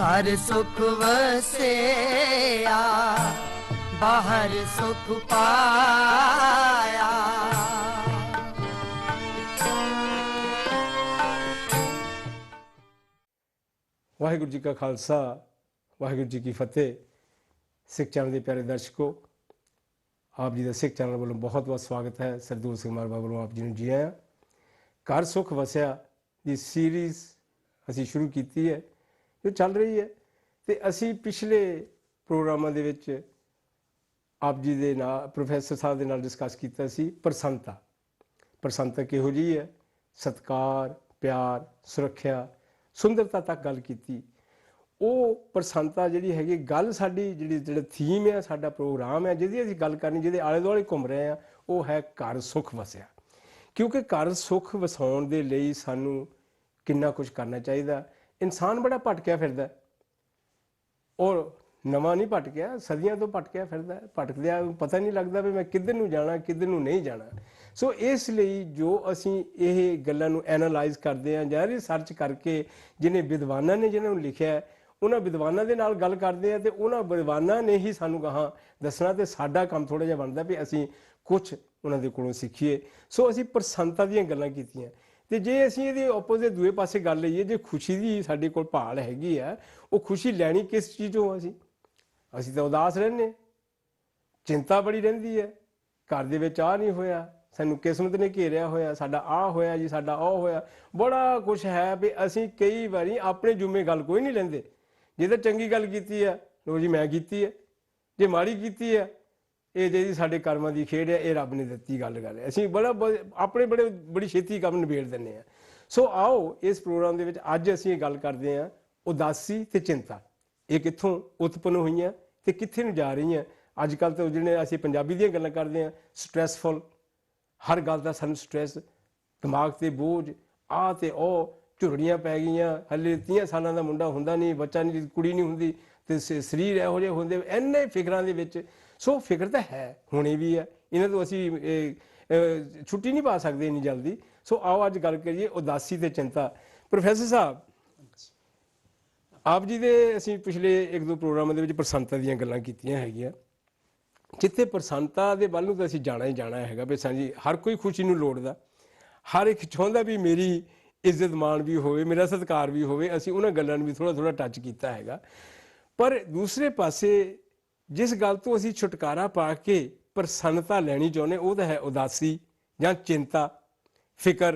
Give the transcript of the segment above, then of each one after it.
घर सुख वसिया बाहर सुख पाया। वाहिगुरू जी का खालसा वाहिगुरू जी की फतेह। सिख चैनल के प्यारे दर्शकों, आप जी का सिख चैनल वालों बहुत बहुत स्वागत है। सरदूल सिंह मालवा वालों आप जी ने जी आया। घर सुख वसिया की सीरीज़ असी शुरू की है जो चल रही है, तो असी पिछले प्रोग्रामां दे विच आप जी दे नाल प्रोफैसर साहब के नाल डिस्कस किया सी प्रसन्नता। प्रसन्नता किहो जी है, सत्कार, प्यार, सुरक्षा, सुंदरता तक गल की। वो प्रसन्नता जी हैगी गल साडी जिहड़ी थीम है साडा प्रोग्राम है जिहदी असीं गल करनी, जिहदे आले दुआले घुम रहे हैं, वो है घर सुख वसिया। क्योंकि घर सुख वसाउण दे लई सानू किन्ना कुछ करना चाहिए। इंसान बड़ा भटकिया फिरदा और नवां नहीं भटकिया, सदियां तो भटकिया फिरदा। भटकदिया पता नहीं लगता भी मैं किधर नूं जाना किधर नूं नहीं जाना। सो इसलिए जो असीं ये गल्लां नूं एनालाइज करते हैं जां रिसर्च करके जिन्हें विद्वानां ने जिन्होंने लिखिआ है उन्हां विद्वानां दे नाल गल करते हैं, तो उन्हां विद्वानां ने ही सानूं गाहां दसना, तो साडा काम थोड़ा जिहा बनदा भी असीं कुछ उन्हां दे कोलों सीखीए। सो असीं प्रसन्नता दीयां गल्लां कीतीआं। तो जे असीं इहदे ओपोजिट दूए पासे गल लईए, जे खुशी दी साडे कोल भाल हैगी आ, वो खुशी लैनी किस चीज़ों असीं तो उदास रहने, चिंता बड़ी रहिंदी है, घर दे विच आ नहीं होया, सानूं किस्मत ने घेरिया होया, साडा आ होया जी, साडा ओ होया, बड़ा कुछ है भी असीं कई बारी अपने जुम्मे गल कोई नहीं लैंदे। जे तो चंगी गल कीती है लो जी मैं कीती है, जे माड़ी कीती है ये जी साडे कर्मां दी खेड है, ये रब ने दित्ती गल है। असीं अपने बड़ी छेती कम निबेड़ दिंदे आ। सो आओ इस प्रोग्राम दे विच अज असीं गल करदे हां उदासी ते चिंता, ये कित्थों उत्पन्न होईआं ते कित्थे नूं जा रहीआं। अजकल तो जिहड़े असीं पंजाबी दीयां गल्लां करदे हां, स्ट्रैसफुल, हर गल दा सानूं स्ट्रैस, दिमाग ते बोझ, आ ते ओ, झुरड़ियां पै गईयां, हल्ले 30 सालां दा मुंडा हुंदा नहीं, बच्चा नहीं, कुड़ी नहीं हुंदी, ते शरीर इहो जिहे हुंदे, इन्ने फिकरां दे विच। सो फिक्र तो है, होनी भी है, इन्हें तो असी छुट्टी नहीं पा सकते इन्नी जल्दी। सो आओ अज गल करिए उदासी ते चिंता। प्रोफैसर साहब आप जी दे असी पिछले एक दो प्रोग्रामां दे विच प्रसन्नता दीयां गल्लां कीतियां हैगियां, जिथे प्रसन्नता दे वल नूं तां असीं जाना ही जाना हैगा भी सां जी हर कोई खुशी नूं लोड़दा, हर एक चाहुंदा भी मेरी इज्जत मान भी होवे, मेरा सत्कार भी होवे। असीं उन्हां गल्लां नूं भी थोड़ा थोड़ा टच कीता हैगा। पर दूसरे पासे जिस गल तो असीं छुटकारा पा के प्रसन्नता लैनी चाहुंदे वो तो है उदासी जां चिंता, फिकर,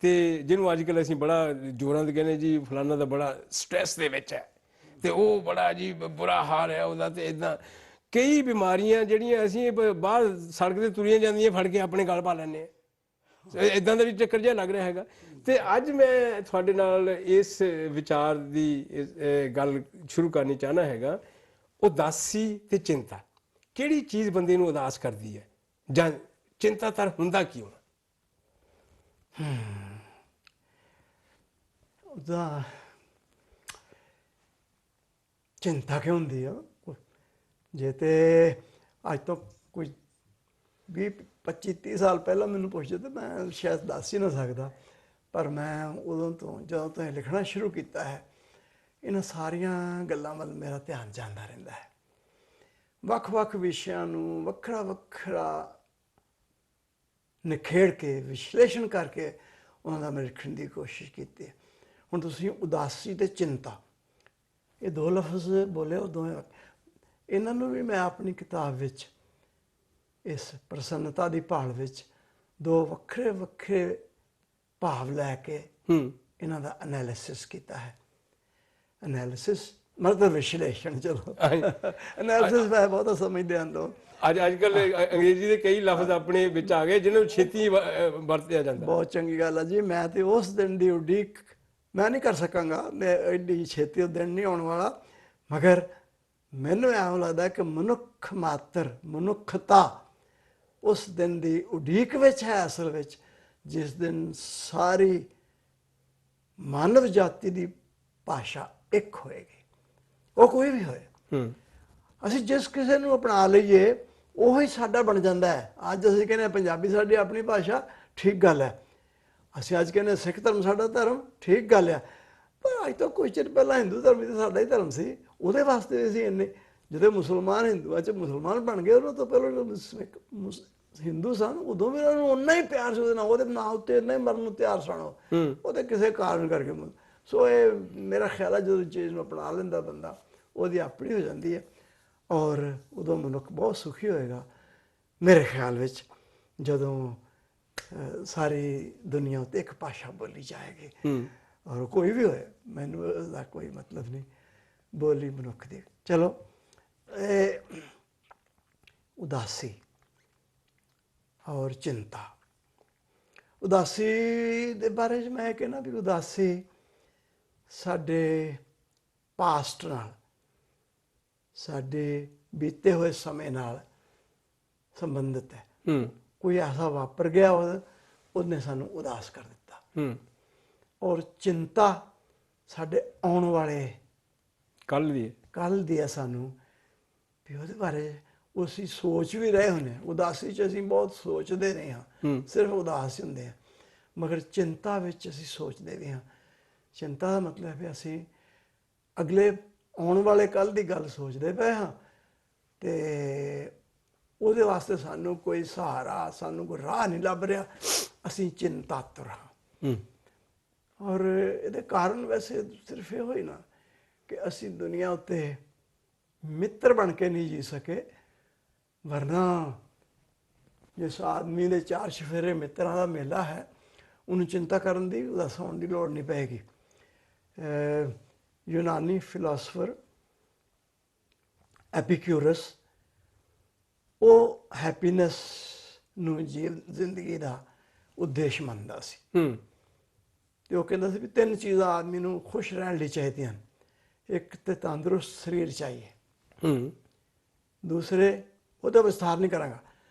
तो जिन्होंने अजकल असीं बड़ा जोरां ते कहने जी फलाना तो बड़ा स्ट्रैस दे विच है, तो वो बड़ा जी बुरा हाल है उसदा, ते इदां कई बीमारियां जिहड़ियां असीं बाहर सड़क ते तुरियां जांदियां फड़ के अपने गल पा लैंदे आ, इदां दा भी चक्कर जिहा लग रहा हैगा। तो अज मैं तुहाडे नाल इस विचार की गल शुरू करनी चाहना हैगा उदासी ते चिंता। किहड़ी चीज़ बंदे नूं उदास करदी है जां चिंतातर हुंदा क्यों? चिंता क्यों होंदी है? जे ते अज तो कोई 20-25-30 साल पहला मैनूं पुछदे तो मैं शायद दस ही ना सकदा, पर मैं उदों तो जदों तो लिखना शुरू किया है इन्हां सारियां गल्लां वल मेरा ध्यान जांदा रहिंदा है। ਵੱਖ-ਵੱਖ विषयां नूं ਵੱਖਰਾ ਵੱਖਰਾ निखेड़ के विश्लेषण करके उन्हां दा मैं लिखण दी कोशिश कीती है। हुण तुसीं उदासी ते चिंता ये दो लफ्ज़ बोले, और दोवें इन्हां नूं भी मैं अपनी किताब विच इस प्रसन्नता दी भाल विच दो वक्रे वक्रे भाव लैके इन्हां दा एनालिसिस कीता है। एनालिसिस मतलब विश्लेषण, चलो एनालिसिस मैं बहुत समझदे हैं लोग। अजकल अंग्रेजी के कई लफ्ज़ अपने विच आ गए जिन्होंने छेती वरतिया जाता। बहुत चंगी गल है जी। मैं तो उस दिन की उड़ीक मैं नहीं कर सकांगा, मैं एडी छेती उस दिन नहीं आने वाला, मगर मैनू ऐं लगता कि मनुख मात्र मनुखता उस दिन की उड़ीक विच है असल विच, जिस दिन सारी मानव जाति की भाषा एक होएगी, वो कोई भी होए। असीं जिस किसी नूं अपना लईए ਉਹੀ ਸਾਡਾ बन जाता है। अज असीं कहने पंजाबी साडी अपनी भाषा, ठीक गल है। असीं अज कहने सिख धर्म साडा धर्म, ठीक गल है। ਪਰ ਅੱਜ ਤੋਂ ਕੁਝ ਚਿਰ ਪਹਿਲਾਂ ਹਿੰਦੂ ਧਰਮ ਤੇ ਸਾਡਾ ਹੀ ਧਰਮ ਸੀ, ਉਹਦੇ ਵਾਸਤੇ ਅਸੀਂ ਇੰਨੇ, ਜਦੋਂ ਮੁਸਲਮਾਨ ਹਿੰਦੂਆਂ 'ਚ ਮੁਸਲਮਾਨ ਬਣ ਗਏ, ਉਹਨਾਂ ਤੋਂ ਪਹਿਲਾਂ ਹਿੰਦੂ ਸਨ, ਉਦੋਂ ਵੀ ਉਹਨਾਂ ਨੂੰ ਓਨਾ ਹੀ ਪਿਆਰ ਸੀ ਉਹਦੇ ਨਾਲ, ਉਹਦੇ ਨਾਂ ਉੱਤੇ ਇੰਨਾ ਹੀ ਮਰਨ ਨੂੰ ਤਿਆਰ ਸਨ ਉਹ ਤੇ ਕਿਸੇ ਕਾਰਨ ਕਰਕੇ। ਸੋ ਇਹ ਮੇਰਾ ਖਿਆਲ ਹੈ ਜਦੋਂ ਚੀਜ਼ ਨੂੰ ਅਪਣਾ ਲੈਂਦਾ ਬੰਦਾ, ਉਹਦੀ ਆਪਣੀ ਹੋ ਜਾਂਦੀ ਹੈ, ਔਰ ਉਦੋਂ ਮਨੁੱਖ ਬਹੁਤ ਸੁਖੀ ਹੋਏਗਾ ਮੇਰੇ ਖਿਆਲ ਵਿੱਚ, ਜਦੋਂ ਸਾਰੀ ਦੁਨੀਆ ਉੱਤੇ ਇੱਕ ਭਾਸ਼ਾ ਬੋਲੀ ਜਾਏਗੀ। ਔਰ ਕੋਈ ਵੀ ਹੋਏ, ਮੈਨੂੰ ਉਹਦਾ ਕੋਈ ਮਤਲਬ ਨਹੀਂ, ਬੋਲੀ ਮਨੁੱਖ ਦੀ। ਚਲੋ, ਉਦਾਸੀ ਔਰ ਚਿੰਤਾ। ਉਦਾਸੀ ਦੇ ਬਾਰੇ 'ਚ ਮੈਂ ਕਹਿਣਾ ਵੀ ਉਦਾਸੀ ਸਾਡੇ ਪਾਸਟ ਨਾਲ, ਸਾਡੇ ਬੀਤੇ ਹੋਏ ਸਮੇਂ ਨਾਲ ਸੰਬੰਧਿਤ ਹੈ। ਕੋਈ ਐਸਾ ਵਾਪਰ ਗਿਆ ਉਹਨੇ ਸਾਨੂੰ ਉਦਾਸ ਕਰ ਦਿੱਤਾ। ਔਰ ਚਿੰਤਾ ਸਾਡੇ ਆਉਣ ਵਾਲੇ ਕੱਲ੍ਹ ਦੀ ਹੈ ਸਾਨੂੰ, ਵੀ ਉਹਦੇ ਬਾਰੇ ਅਸੀਂ ਸੋਚ ਵੀ ਰਹੇ ਹੁੰਦੇ ਹਾਂ। ਉਦਾਸੀ 'ਚ ਅਸੀਂ ਬਹੁਤ ਸੋਚਦੇ ਰਹੇ ਹਾਂ, ਸਿਰਫ ਉਦਾਸ ਹੁੰਦੇ ਹਾਂ, ਮਗਰ ਚਿੰਤਾ ਵਿੱਚ ਅਸੀਂ ਸੋਚਦੇ ਵੀ ਹਾਂ। ਚਿੰਤਾ ਦਾ ਮਤਲਬ ਹੈ ਅਸੀਂ ਅਗਲੇ ਆਉਣ ਵਾਲੇ ਕੱਲ੍ਹ ਦੀ ਗੱਲ ਸੋਚਦੇ ਪਏ ਹਾਂ, ਅਤੇ ਉਹਦੇ ਵਾਸਤੇ ਸਾਨੂੰ ਕੋਈ ਸਹਾਰਾ, ਸਾਨੂੰ ਕੋਈ ਰਾਹ ਨਹੀਂ ਲੱਭ ਰਿਹਾ, ਅਸੀਂ ਚਿੰਤਾਤੁਰ ਹਾਂ। ਔਰ ਇਹਦੇ ਕਾਰਨ ਵੈਸੇ ਸਿਰਫ ਇਹੋ ਹੀ ਨਾ ਕਿ ਅਸੀਂ ਦੁਨੀਆ ਉੱਤੇ ਮਿੱਤਰ ਬਣ ਕੇ ਨਹੀਂ ਜੀ ਸਕੇ, ਵਰਨਾ ਜਿਸ ਆਦਮੀ ਦੇ 4 ਚੁਫੇਰੇ ਮਿੱਤਰਾਂ ਦਾ ਮੇਲਾ ਹੈ, ਉਹਨੂੰ ਚਿੰਤਾ ਕਰਨ ਦੀ, ਉਦਾਸ ਹੋਣ ਦੀ ਲੋੜ ਨਹੀਂ ਪਏਗੀ। ਯੂਨਾਨੀ ਫਿਲਾਸਫਰ ਐਪੀਕਿਊਰਸ, ਉਹ ਹੈਪੀਨੈਸ ਨੂੰ ਜ਼ਿੰਦਗੀ ਦਾ ਉਦੇਸ਼ ਮੰਨਦਾ ਸੀ, ਅਤੇ ਉਹ ਕਹਿੰਦਾ ਸੀ ਵੀ 3 ਚੀਜ਼ਾਂ ਆਦਮੀ ਨੂੰ ਖੁਸ਼ ਰਹਿਣ ਲਈ ਚਾਹੀਦੀਆਂ ਹਨ। ਇੱਕ ਤਾਂ ਤੰਦਰੁਸਤ ਸਰੀਰ ਚਾਹੀਏ, ਦੂਸਰੇ, ਉਹਦਾ ਵਿਸਥਾਰ ਨਹੀਂ ਕਰਾਂਗਾ,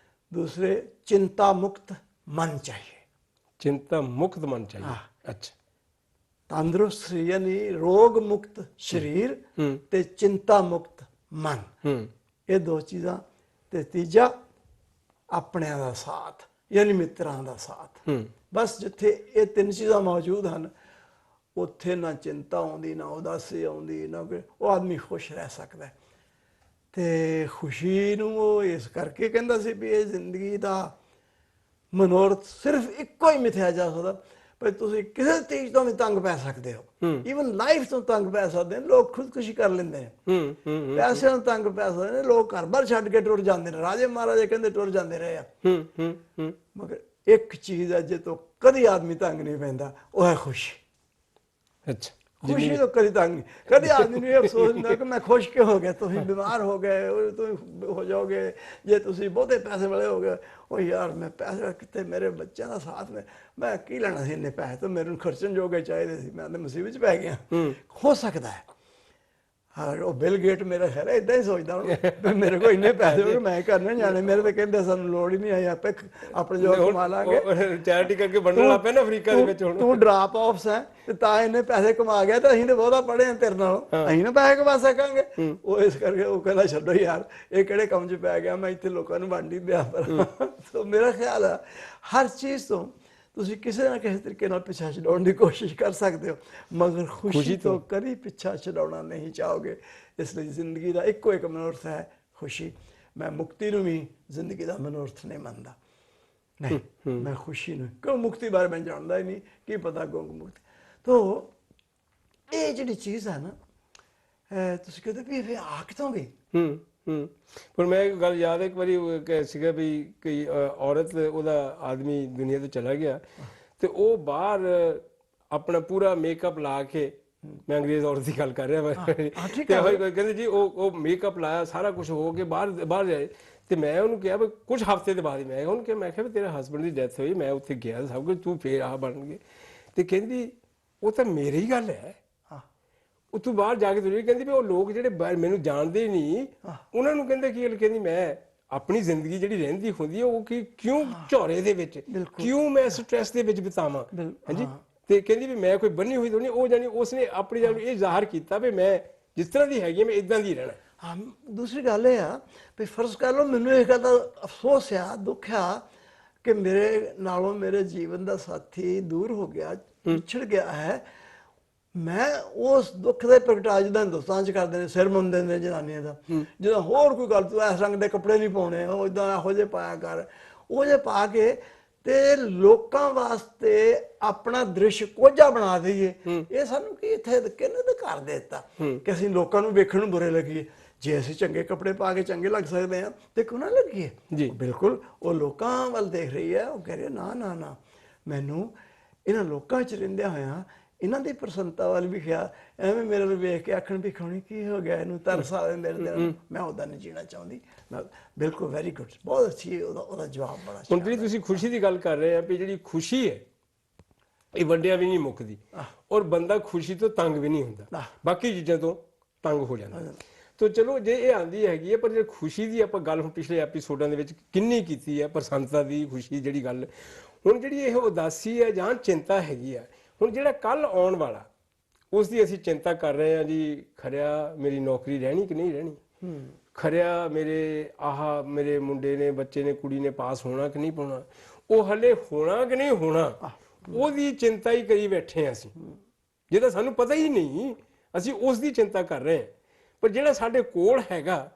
ਦੂਸਰੇ ਚਿੰਤਾ ਮੁਕਤ ਮਨ ਚਾਹੀਏ। ਚਿੰਤਾ ਮੁਕਤ ਮਨ ਚਾਹੀਏ। ਅੱਛਾ। ਤੰਦਰੁਸਤ ਸਰੀਰ ਯਾਨੀ ਰੋਗ ਮੁਕਤ ਸਰੀਰ ਤੇ ਚਿੰਤਾ ਮੁਕਤ ਮਨ, ਇਹ 2 ਚੀਜ਼ਾਂ। ਤੇ ਤੀਜਾ ਆਪਣਿਆਂ ਦਾ ਸਾਥ, ਯਾਨੀ ਮਿੱਤਰਾਂ ਦਾ ਸਾਥ। ਬਸ ਜਿੱਥੇ ਇਹ 3 ਚੀਜ਼ਾਂ ਮੌਜੂਦ ਹਨ, ਉੱਥੇ ਨਾ ਚਿੰਤਾ ਆਉਂਦੀ, ਨਾ ਉਦਾਸੀ ਆਉਂਦੀ, ਨਾ ਉਹ ਆਦਮੀ ਖੁਸ਼ ਰਹਿ ਸਕਦਾ। ਅਤੇ ਖੁਸ਼ੀ ਨੂੰ ਉਹ ਇਸ ਕਰਕੇ ਕਹਿੰਦਾ ਸੀ ਵੀ ਇਹ ਜ਼ਿੰਦਗੀ ਦਾ ਮਨੋਰਥ ਸਿਰਫ ਇੱਕੋ ਹੀ ਮਿਥਿਆ ਜਾ ਸਕਦਾ, ਪਰ ਤੁਸੀਂ ਕਿਸੇ ਚੀਜ਼ ਤੋਂ ਵੀ ਤੰਗ ਪੈ ਸਕਦੇ ਹੋ, ਈਵਨ ਲਾਈਫ ਤੋਂ ਤੰਗ ਪੈ ਸਕਦੇ ਨੇ। ਲੋਕ ਖੁਦਕੁਸ਼ੀ ਕਰ ਲੈਂਦੇ ਨੇ, ਪੈਸਿਆਂ ਤੋਂ ਤੰਗ ਪੈ ਸਕਦੇ ਨੇ, ਲੋਕ ਘਰ ਬਾਰ ਛੱਡ ਕੇ ਟੁਰ ਜਾਂਦੇ ਨੇ, ਰਾਜੇ ਮਹਾਰਾਜੇ ਕਹਿੰਦੇ ਟੁਰ ਜਾਂਦੇ ਰਹੇ ਆ। ਮਗਰ ਇੱਕ ਚੀਜ਼ ਹੈ ਜੇ ਤੋਂ ਕਦੀ ਆਦਮੀ ਤੰਗ ਨਹੀਂ ਪੈਂਦਾ, ਉਹ ਹੈ ਖੁਸ਼ੀ। ਅੱਛਾ। ਖੁਸ਼ੀ ਤੋਂ ਕਦੀ ਤੰਗ ਨਹੀਂ, ਕਦੀ ਆਦਮੀ ਨੂੰ ਇਹ ਅਫਸੋਸ ਹੁੰਦਾ ਕਿ ਮੈਂ ਖੁਸ਼ ਕਿਉਂ ਹੋ ਗਿਆ। ਤੁਸੀਂ ਬਿਮਾਰ ਹੋ ਗਏ, ਤੁਸੀਂ ਹੋ ਜਾਓਗੇ, ਜੇ ਤੁਸੀਂ ਬਹੁਤੇ ਪੈਸੇ ਵਾਲੇ ਹੋ ਗਏ, ਉਹ ਯਾਰ ਮੈਂ ਪੈਸੇ ਕਿਤੇ, ਮੇਰੇ ਬੱਚਿਆਂ ਦਾ ਸਾਥ ਮੈਂ ਕੀ ਲੈਣਾ ਸੀ ਇੰਨੇ ਪੈਸੇ, ਤਾਂ ਮੇਰੇ ਨੂੰ ਖਰਚਣ ਜੋਗੇ ਚਾਹੀਦੇ ਸੀ, ਮੈਂ ਤਾਂ ਮੁਸੀਬਤ 'ਚ ਪੈ ਗਿਆ। ਹੋ ਸਕਦਾ ਹੈ। ਔਰ ਉਹ ਬਿਲ ਗੇਟ ਮੇਰਾ ਖੈਰ ਇੱਦਾਂ ਹੀ ਸੋਚਦਾ ਹੁਣ, ਮੇਰੇ ਕੋਲ ਇੰਨੇ ਪੈਸੇ ਹੋ ਗਏ, ਮੈਂ ਕਰਨੇ ਜਾਣੇ, ਮੇਰੇ ਤਾਂ ਕਹਿੰਦੇ ਸਾਨੂੰ ਲੋੜ ਹੀ ਨਹੀਂ ਆਈ, ਆਪੇ ਆਪਣੇ ਜੋ ਕਮਾ ਲਾਂਗੇ। ਚੈਰਿਟੀ ਕਰਕੇ ਬਣਨ ਲੱਗ ਪਿਆ ਨਾ ਅਫਰੀਕਾ ਦੇ ਵਿੱਚ ਹੁਣ। ਤੂੰ ਡਰਾਪ ਆਫਸ ਹੈ ਤੇ ਤਾਂ ਇੰਨੇ ਪੈਸੇ ਕਮਾ ਗਿਆ, ਤਾਂ ਅਸੀਂ ਤਾਂ ਬਹੁਤਾ ਪੜ੍ਹੇ ਹਾਂ ਤੇਰੇ ਨਾਲੋਂ, ਅਸੀਂ ਨਾ ਪੈਸੇ ਕਮਾ ਸਕਾਂਗੇ। ਉਹ ਇਸ ਕਰਕੇ ਉਹ ਕਹਿੰਦਾ ਛੱਡੋ ਯਾਰ, ਇਹ ਕਿਹੜੇ ਕੰਮ 'ਚ ਪੈ ਗਿਆ, ਮੈਂ ਇੱਥੇ ਲੋਕਾਂ ਨੂੰ ਵੰਡ ਹੀ ਦਿਆ। ਪਰ ਸੋ ਮੇਰਾ ਖਿਆਲ ਹੈ ਹਰ ਚੀਜ਼ ਤੋਂ ਤੁਸੀਂ ਕਿਸੇ ਨਾ ਕਿਸੇ ਤਰੀਕੇ ਨਾਲ ਪਿੱਛਾ ਛਡਾਉਣ ਦੀ ਕੋਸ਼ਿਸ਼ ਕਰ ਸਕਦੇ ਹੋ, ਮਗਰ ਖੁਸ਼ੀ ਤੋਂ ਕਦੀ ਪਿੱਛਾ ਛਡਾਉਣਾ ਨਹੀਂ ਚਾਹੋਗੇ। ਇਸ ਲਈ ਜ਼ਿੰਦਗੀ ਦਾ ਇੱਕੋ ਇੱਕ ਮਨੋਰਥ ਹੈ ਖੁਸ਼ੀ। ਮੈਂ ਮੁਕਤੀ ਨੂੰ ਵੀ ਜ਼ਿੰਦਗੀ ਦਾ ਮਨੋਰਥ ਨਹੀਂ ਮੰਨਦਾ, ਨਹੀਂ, ਮੈਂ ਖੁਸ਼ੀ ਨੂੰ, ਕਿਉਂ ਮੁਕਤੀ ਬਾਰੇ ਮੈਂ ਜਾਣਦਾ ਹੀ ਨਹੀਂ, ਕੀ ਪਤਾ ਗੋਂਗ ਮੁਕਤੀ। ਤੋ ਇਹ ਜਿਹੜੀ ਚੀਜ਼ ਹੈ ਨਾ, ਤੁਸੀਂ ਕਹਿੰਦੇ ਵੀ ਇਹ ਆ ਕਿਤੋਂ ਗਈ। ਪਰ ਮੈਂ ਇੱਕ ਗੱਲ ਯਾਦ ਹੈ, ਇੱਕ ਵਾਰੀ ਸੀਗਾ ਵੀ ਕੋਈ ਔਰਤ, ਉਹਦਾ ਆਦਮੀ ਦੁਨੀਆ ਤੋਂ ਚਲਾ ਗਿਆ, ਤੇ ਉਹ ਬਾਹਰ ਆਪਣਾ ਪੂਰਾ ਮੇਕਅਪ ਲਾ ਕੇ, ਮੈਂ ਅੰਗਰੇਜ਼ ਔਰਤ ਦੀ ਗੱਲ ਕਰ ਰਿਹਾ, ਤੇ ਕਹਿੰਦੇ ਜੀ ਉਹ ਮੇਕਅਪ ਲਾਇਆ, ਸਾਰਾ ਕੁਛ ਹੋ ਕੇ ਬਾਹਰ ਜਾਏ। ਤੇ ਮੈਂ ਉਹਨੂੰ ਕਿਹਾ ਵੀ ਕੁਝ ਹਫ਼ਤੇ ਦੇ ਬਾਅਦ ਹੀ ਮੈਂ ਉਹਨੂੰ ਕਿਹਾ, ਮੈਂ ਕਿਹਾ ਵੀ ਤੇਰੇ ਹਸਬੈਂਡ ਦੀ ਡੈਥ ਹੋਈ, ਮੈਂ ਉੱਥੇ ਗਿਆ ਸਭ ਕੁਝ, ਤੂੰ ਫੇਰ ਆਹ ਬਣ ਗਏ। ਤੇ ਕਹਿੰਦੀ ਉਹ ਤਾਂ ਮੇਰੀ ਹੀ ਗੱਲ ਹੈ, ਉਹ ਤੂੰ ਬਾਹਰ ਜਾ ਕੇ ਤੁਰੀ। ਕਹਿੰਦੀ ਵੀ ਉਹ ਲੋਕ ਜਿਹੜੇ ਮੈਨੂੰ ਜਾਣਦੇ ਨਹੀਂ, ਉਹਨਾਂ ਨੂੰ ਕਹਿੰਦੇ ਕੀ, ਕਹਿੰਦੀ ਮੈਂ ਆਪਣੀ ਜ਼ਿੰਦਗੀ ਜਿਹੜੀ ਰਹਿੰਦੀ ਹੁੰਦੀ ਹੈ, ਉਹ ਕਿਉਂ ਝੋਰੇ ਦੇ ਵਿੱਚ, ਕਿਉਂ ਮੈਂ ਸਟ੍ਰੈਸ ਦੇ ਵਿੱਚ ਬਿਤਾਵਾਂ। ਹਾਂਜੀ। ਤੇ ਕਹਿੰਦੀ ਵੀ ਮੈਂ ਕੋਈ ਬੰਨੀ ਹੋਈ ਨਹੀਂ, ਉਹ ਜਾਨੀ ਉਸਨੇ ਆਪਣੀ ਜਾਨ ਨੂੰ ਇਹ ਜ਼ਾਹਰ ਕੀਤਾ ਵੀ ਮੈਂ ਜਿਸ ਤਰ੍ਹਾਂ ਦੀ ਹੈਗੀ ਮੈਂ ਇਦਾਂ ਦੀ ਰਹਿਣਾ। ਹਾਂ, ਦੂਸਰੀ ਗੱਲ ਇਹ ਆ ਵੀ ਫਰਜ਼ ਕਰ ਲਓ ਮੈਨੂੰ ਇਹ ਗੱਲ ਦਾ ਅਫਸੋਸ ਆ, ਦੁੱਖ ਆ ਕਿ ਮੇਰੇ ਨਾਲੋਂ ਮੇਰੇ ਜੀਵਨ ਦਾ ਸਾਥੀ ਦੂਰ ਹੋ ਗਿਆ, ਵਿਛੜ ਗਿਆ ਹੈ। ਮੈਂ ਉਸ ਦੁੱਖ ਦੇ ਪ੍ਰਗਟਾਅ ਜਿੱਦਾਂ ਹਿੰਦੁਸਤਾਨ 'ਚ ਕਰਦੇ ਨੇ, ਸਿਰ ਮੁੰਨਦੇ ਨੇ ਜਨਾਨੀਆਂ ਦਾ, ਜਿੱਦਾਂ ਹੋਰ ਕੋਈ ਗੱਲ, ਤੂੰ ਇਸ ਰੰਗ ਦੇ ਕੱਪੜੇ ਨਹੀਂ ਪਾਉਣੇ, ਉਹ ਇਦਾਂ ਇਹੋ ਜਿਹੇ ਪਾਇਆ ਕਰ, ਉਹ ਜਿਹੇ ਪਾ ਕੇ ਤੇ ਲੋਕਾਂ ਵਾਸਤੇ ਆਪਣਾ ਦ੍ਰਿਸ਼ ਕੋਝਾ ਬਣਾ ਦਈਏ। ਇਹ ਸਾਨੂੰ ਕੀ ਇੱਥੇ ਕਿਹਨੇ ਤਾਂ ਕਰ ਦਿੱਤਾ ਕਿ ਅਸੀਂ ਲੋਕਾਂ ਨੂੰ ਵੇਖਣ ਨੂੰ ਬੁਰੇ ਲੱਗੀਏ। ਜੇ ਅਸੀਂ ਚੰਗੇ ਕੱਪੜੇ ਪਾ ਕੇ ਚੰਗੇ ਲੱਗ ਸਕਦੇ ਹਾਂ ਤੇ ਕਿਉਂ ਨਾ ਲੱਗੀਏ ਜੀ। ਬਿਲਕੁਲ ਉਹ ਲੋਕਾਂ ਵੱਲ ਦੇਖ ਰਹੀ ਹੈ, ਉਹ ਕਹਿ ਰਹੀ ਨਾ ਨਾ ਨਾ, ਮੈਨੂੰ ਇਹਨਾਂ ਲੋਕਾਂ 'ਚ ਰਹਿੰਦਿਆਂ ਹੋਇਆਂ ਇਹਨਾਂ ਦੀ ਪ੍ਰਸੰਨਤਾ ਵੱਲ ਵੀ ਖਿਆਲ, ਐਵੇਂ ਮੇਰੇ ਵੱਲ ਵੇਖ ਕੇ ਆਖਣ ਵੀ ਖਾਣੀ ਕੀ ਹੋ ਗਿਆ ਇਹਨੂੰ, ਤਰਸ ਆ ਮੇਰੇ ਦਿਲ, ਮੈਂ ਉਹਦਾ ਨਹੀਂ ਜੀਣਾ ਚਾਹੁੰਦੀ। ਮੈਂ ਬਿਲਕੁਲ ਵੈਰੀ ਗੁੱਡ, ਬਹੁਤ ਅੱਛੀ ਉਹਦਾ ਜਵਾਬ ਬੜਾ। ਹੁਣ ਜਿਹੜੀ ਤੁਸੀਂ ਖੁਸ਼ੀ ਦੀ ਗੱਲ ਕਰ ਰਹੇ ਆ ਵੀ ਜਿਹੜੀ ਖੁਸ਼ੀ ਹੈ ਇਹ ਵੰਡਿਆ ਵੀ ਨਹੀਂ ਮੁੱਕਦੀ, ਔਰ ਬੰਦਾ ਖੁਸ਼ੀ ਤੋਂ ਤੰਗ ਵੀ ਨਹੀਂ ਹੁੰਦਾ, ਬਾਕੀ ਚੀਜ਼ਾਂ ਤੋਂ ਤੰਗ ਹੋ ਜਾਂਦਾ। ਤੋ ਚਲੋ ਜੇ ਇਹ ਆਂਦੀ ਹੈਗੀ ਹੈ, ਪਰ ਜੇ ਖੁਸ਼ੀ ਦੀ ਆਪਾਂ ਗੱਲ ਹੁਣ ਪਿਛਲੇ ਐਪੀਸੋਡਾਂ ਦੇ ਵਿੱਚ ਕਿੰਨੀ ਕੀਤੀ ਹੈ, ਪ੍ਰਸੰਨਤਾ ਦੀ, ਖੁਸ਼ੀ ਜਿਹੜੀ ਗੱਲ, ਹੁਣ ਜਿਹੜੀ ਇਹ ਉਦਾਸੀ ਹੈ ਜਾਂ ਚਿੰਤਾ ਹੈਗੀ ਆ, ਹੁਣ ਜਿਹੜਾ ਕੱਲ ਆਉਣ ਵਾਲਾ ਉਸ ਦੀ ਅਸੀਂ ਚਿੰਤਾ ਕਰ ਰਹੇ ਹਾਂ ਜੀ, ਖਰਿਆ ਮੇਰੀ ਨੌਕਰੀ ਰਹਿਣੀ ਕਿ ਨਹੀਂ ਰਹਿਣੀ, ਖਰਿਆ ਮੇਰੇ ਮੁੰਡੇ ਨੇ, ਬੱਚੇ ਨੇ, ਕੁੜੀ ਨੇ ਪਾਸ ਹੋਣਾ ਕਿ ਨਹੀਂ ਪਾਉਣਾ, ਉਹ ਹਲੇ ਹੋਣਾ ਕਿ ਨਹੀਂ ਹੋਣਾ, ਉਹਦੀ ਚਿੰਤਾ ਹੀ ਕਰੀ ਬੈਠੇ ਹਾਂ ਅਸੀਂ, ਜਿਹਦਾ ਸਾਨੂੰ ਪਤਾ ਹੀ ਨਹੀਂ, ਅਸੀਂ ਉਸ ਦੀ ਚਿੰਤਾ ਕਰ ਰਹੇ ਹਾਂ। ਪਰ ਜਿਹੜਾ ਸਾਡੇ ਕੋਲ ਹੈਗਾ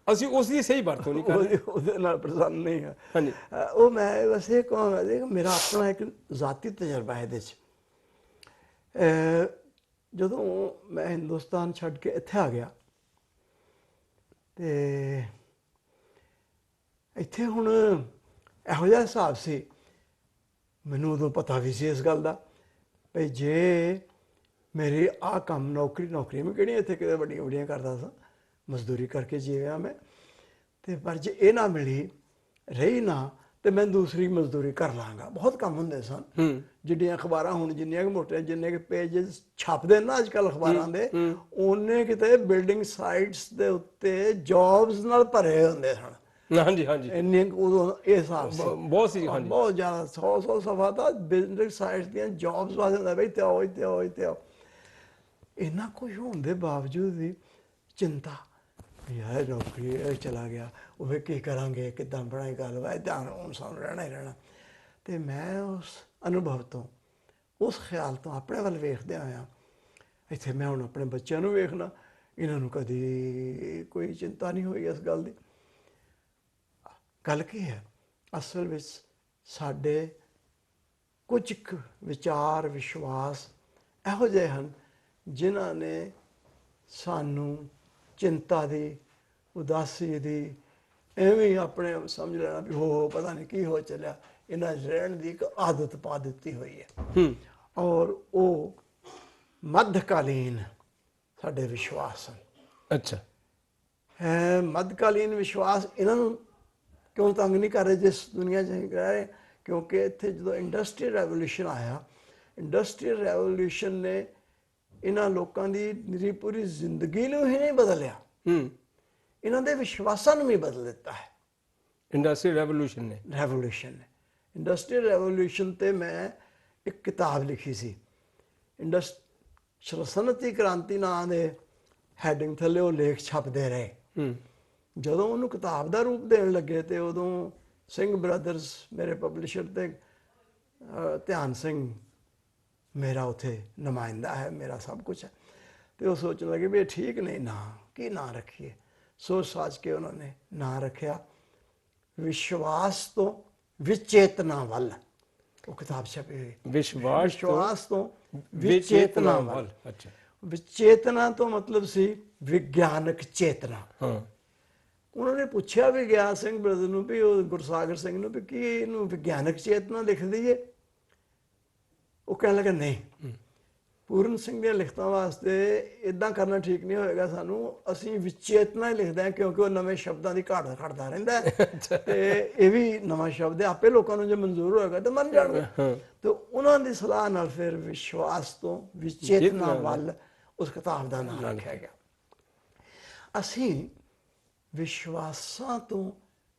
ਅਸੀਂ ਉਸ ਦੀ ਸਹੀ ਵਰਤੋਂ ਨਹੀਂ ਕਰਦੇ, ਉਹਦੇ ਨਾਲ ਪ੍ਰਸੰਨ ਨਹੀਂ ਹਾਂ। ਹਾਂਜੀ, ਉਹ ਮੈਂ ਵੈਸੇ ਕਹਾਂਗਾ ਜੀ, ਮੇਰਾ ਆਪਣਾ ਇੱਕ ਜ਼ਾਤੀ ਤਜਰਬਾ ਹੈ ਇਹਦੇ 'ਚ। ਜਦੋਂ ਮੈਂ ਹਿੰਦੁਸਤਾਨ ਛੱਡ ਕੇ ਇੱਥੇ ਆ ਗਿਆ ਤੇ ਇੱਥੇ ਹੁਣ ਇਹੋ ਜਿਹਾ ਹਿਸਾਬ ਸੀ, ਮੈਨੂੰ ਉਦੋਂ ਪਤਾ ਵੀ ਸੀ ਇਸ ਗੱਲ ਦਾ ਵੀ ਜੇ ਮੇਰੀ ਆਹ ਕੰਮ ਨੌਕਰੀ ਵੀ ਕਿਹੜੀਆਂ ਇੱਥੇ ਕਿਤੇ ਵੱਡੀਆਂ ਵੱਡੀਆਂ ਕਰਦਾ ਸਾਂ, ਮਜ਼ਦੂਰੀ ਕਰਕੇ ਜੀਵਿਆ ਮੈਂ, ਤੇ ਪਰ ਜੇ ਇਹ ਨਾ ਮਿਲੀ ਰਹੀ ਨਾ ਤੇ ਮੈਂ ਦੂਸਰੀ ਮਜ਼ਦੂਰੀ ਕਰ ਲਾਂਗਾ। ਬਹੁਤ ਕੰਮ ਹੁੰਦੇ ਸਨ, ਜਿੱਡੀਆਂ ਅਖਬਾਰਾਂ ਹੁਣ ਜਿੰਨੀਆਂ ਕਿ ਮੋਟੇ, ਜਿੰਨੇ ਕਿ ਪੇਜ ਛਾਪਦੇ ਨਾ ਅੱਜ ਕੱਲ੍ਹ ਅਖਬਾਰਾਂ ਦੇ, ਉਹਨੇ ਕਿਤੇ ਬਿਲਡਿੰਗ ਸਾਈਟਸ ਦੇ ਉੱਤੇ ਜੌਬਸ ਨਾਲ ਭਰੇ ਹੁੰਦੇ ਸਨ। ਹਾਂਜੀ ਹਾਂਜੀ, ਇੰਨੇ ਉਦੋਂ ਇਹ ਹਿਸਾਬ ਸੀ, ਬਹੁਤ ਸੀ, ਹਾਂਜੀ ਬਹੁਤ ਜ਼ਿਆਦਾ, 100 ਸਫਾ ਤਾਂ ਬਿਲਡਿੰਗ ਸਾਈਟਸ ਦੀਆਂ ਜੌਬਸ ਵਾਸਤੇ ਹੁੰਦਾ ਬਈ, ਤੇ ਆਓ ਇੱਥੇ ਆਓ ਇੱਥੇ ਆਓ। ਇੰਨਾ ਕੁਝ ਹੋਣ ਦੇ ਬਾਵਜੂਦ ਵੀ ਚਿੰਤਾ, ਯਾਰ ਨੌਕਰੀ ਇਹ ਚਲਾ ਗਿਆ, ਉਹ ਫਿਰ ਕੀ ਕਰਾਂਗੇ, ਕਿੱਦਾਂ ਬਣਾਈ ਗੱਲਬਾਤ, ਇੱਦਾਂ ਹੁਣ ਸਾਨੂੰ ਰਹਿਣਾ ਹੀ ਰਹਿਣਾ। ਅਤੇ ਮੈਂ ਉਸ ਅਨੁਭਵ ਤੋਂ, ਉਸ ਖਿਆਲ ਤੋਂ ਆਪਣੇ ਵੱਲ ਵੇਖਦਿਆਂ ਹੋਇਆਂ, ਇੱਥੇ ਮੈਂ ਹੁਣ ਆਪਣੇ ਬੱਚਿਆਂ ਨੂੰ ਵੇਖਣਾ, ਇਹਨਾਂ ਨੂੰ ਕਦੀ ਕੋਈ ਚਿੰਤਾ ਨਹੀਂ ਹੋਈ ਇਸ ਗੱਲ ਦੀ। ਗੱਲ ਕੀ ਹੈ, ਅਸਲ ਵਿੱਚ ਸਾਡੇ ਕੁਝ ਕੁ ਵਿਚਾਰ ਵਿਸ਼ਵਾਸ ਇਹੋ ਜਿਹੇ ਹਨ ਜਿਨ੍ਹਾਂ ਨੇ ਸਾਨੂੰ ਚਿੰਤਾ ਦੀ, ਉਦਾਸੀ ਦੀ, ਐਵੇਂ ਹੀ ਆਪਣੇ ਸਮਝ ਲੈਣਾ ਵੀ ਹੋ ਪਤਾ ਨਹੀਂ ਕੀ ਹੋ ਚੱਲਿਆ, ਇਹਨਾਂ 'ਚ ਰਹਿਣ ਦੀ ਇੱਕ ਆਦਤ ਪਾ ਦਿੱਤੀ ਹੋਈ ਹੈ। ਔਰ ਉਹ ਮੱਧਕਾਲੀਨ ਸਾਡੇ ਵਿਸ਼ਵਾਸ ਹਨ। ਅੱਛਾ, ਮੱਧਕਾਲੀਨ ਵਿਸ਼ਵਾਸ ਇਹਨਾਂ ਨੂੰ ਕਿਉਂ ਤੰਗ ਨਹੀਂ ਕਰ ਰਹੇ ਜਿਸ ਦੁਨੀਆ 'ਚ ਅਸੀਂ ਕਹਿ ਰਹੇ, ਕਿਉਂਕਿ ਇੱਥੇ ਜਦੋਂ ਇੰਡਸਟਰੀਅਲ ਰੈਵੋਲਿਊਸ਼ਨ ਆਇਆ, ਇੰਡਸਟਰੀਅਲ ਰੈਵੋਲਿਊਸ਼ਨ ਨੇ ਇਹਨਾਂ ਲੋਕਾਂ ਦੀ ਨਿਰੀ ਪੂਰੀ ਜ਼ਿੰਦਗੀ ਨੂੰ ਹੀ ਨਹੀਂ ਬਦਲਿਆ, ਇਹਨਾਂ ਦੇ ਵਿਸ਼ਵਾਸਾਂ ਨੂੰ ਵੀ ਬਦਲ ਦਿੱਤਾ ਹੈ ਇੰਡਸਟਰੀਅਲ ਰੈਵੋਲੂਸ਼ਨ ਨੇ। ਇੰਡਸਟਰੀਅਲ ਰੈਵੋਲੂਸ਼ਨ 'ਤੇ ਮੈਂ ਇੱਕ ਕਿਤਾਬ ਲਿਖੀ ਸੀ, ਸਨਅਤੀ ਕ੍ਰਾਂਤੀ ਨਾਂ ਦੇ ਹੈਡਿੰਗ ਥੱਲੇ ਉਹ ਲੇਖ ਛਪਦੇ ਰਹੇ। ਜਦੋਂ ਉਹਨੂੰ ਕਿਤਾਬ ਦਾ ਰੂਪ ਦੇਣ ਲੱਗੇ ਤੇ ਉਦੋਂ ਸਿੰਘ ਬ੍ਰਦਰਸ ਮੇਰੇ ਪਬਲਿਸ਼ਰ ਤੇ ਧਿਆਨ ਸਿੰਘ ਮੇਰਾ ਉੱਥੇ ਨੁਮਾਇੰਦਾ ਹੈ, ਮੇਰਾ ਸਭ ਕੁਛ ਹੈ, ਤੇ ਉਹ ਸੋਚਣ ਲੱਗੇ ਵੀ ਇਹ ਠੀਕ ਨਹੀਂ, ਨਾਂ ਕੀ ਨਾਂ ਰੱਖੀਏ। ਸੋਚ ਸਾਚ ਕੇ ਉਹਨਾਂ ਨੇ ਨਾਂ ਰੱਖਿਆ ਵਿਸ਼ਵਾਸ ਤੋਂ ਵਿਚੇਤਨਾ ਵੱਲ। ਉਹ ਕਿਤਾਬ ਛਪੀ ਹੋਈ, ਵਿਸ਼ਵਾਸ ਤੋਂ ਵਿਚੇਤਨਾ ਵੱਲ। ਅੱਛਾ, ਵਿਚੇਤਨਾ ਤੋਂ ਮਤਲਬ ਸੀ ਵਿਗਿਆਨਕ ਚੇਤਨਾ। ਉਹਨਾਂ ਨੇ ਪੁੱਛਿਆ ਵੀ ਗਿਆ ਸਿੰਘ ਬ੍ਰਦਰ ਨੂੰ ਵੀ, ਉਹ ਗੁਰਸਾਗਰ ਸਿੰਘ ਨੂੰ ਵੀ, ਕੀ ਇਹਨੂੰ ਵਿਗਿਆਨਕ ਚੇਤਨਾ ਲਿਖ ਦਈਏ? ਉਹ ਕਹਿਣ ਲੱਗਾ ਨਹੀਂ, ਪੂਰਨ ਸਿੰਘ ਦੀਆਂ ਲਿਖਤਾਂ ਵਾਸਤੇ ਇੱਦਾਂ ਕਰਨਾ ਠੀਕ ਨਹੀਂ ਹੋਏਗਾ, ਸਾਨੂੰ ਅਸੀਂ ਵਿਚੇਤਨਾ ਹੀ ਲਿਖਦੇ ਹਾਂ, ਕਿਉਂਕਿ ਉਹ ਨਵੇਂ ਸ਼ਬਦਾਂ ਦੀ ਘਾਟ ਘਟਦਾ ਰਹਿੰਦਾ ਹੈ ਤੇ ਇਹ ਵੀ ਨਵਾਂ ਸ਼ਬਦ ਹੈ, ਆਪੇ ਲੋਕਾਂ ਨੂੰ ਜੇ ਮਨਜ਼ੂਰ ਹੋਏਗਾ ਤਾਂ ਮੰਨ ਜਾਣਗੇ। ਤੇ ਉਹਨਾਂ ਦੀ ਸਲਾਹ ਨਾਲ ਫਿਰ ਵਿਸ਼ਵਾਸ ਤੋਂ ਵਿਚੇਤਨਾ ਵੱਲ ਉਸ ਕਿਤਾਬ ਦਾ ਨਾਮ ਰੱਖਿਆ ਗਿਆ। ਅਸੀਂ ਵਿਸ਼ਵਾਸਾਂ ਤੋਂ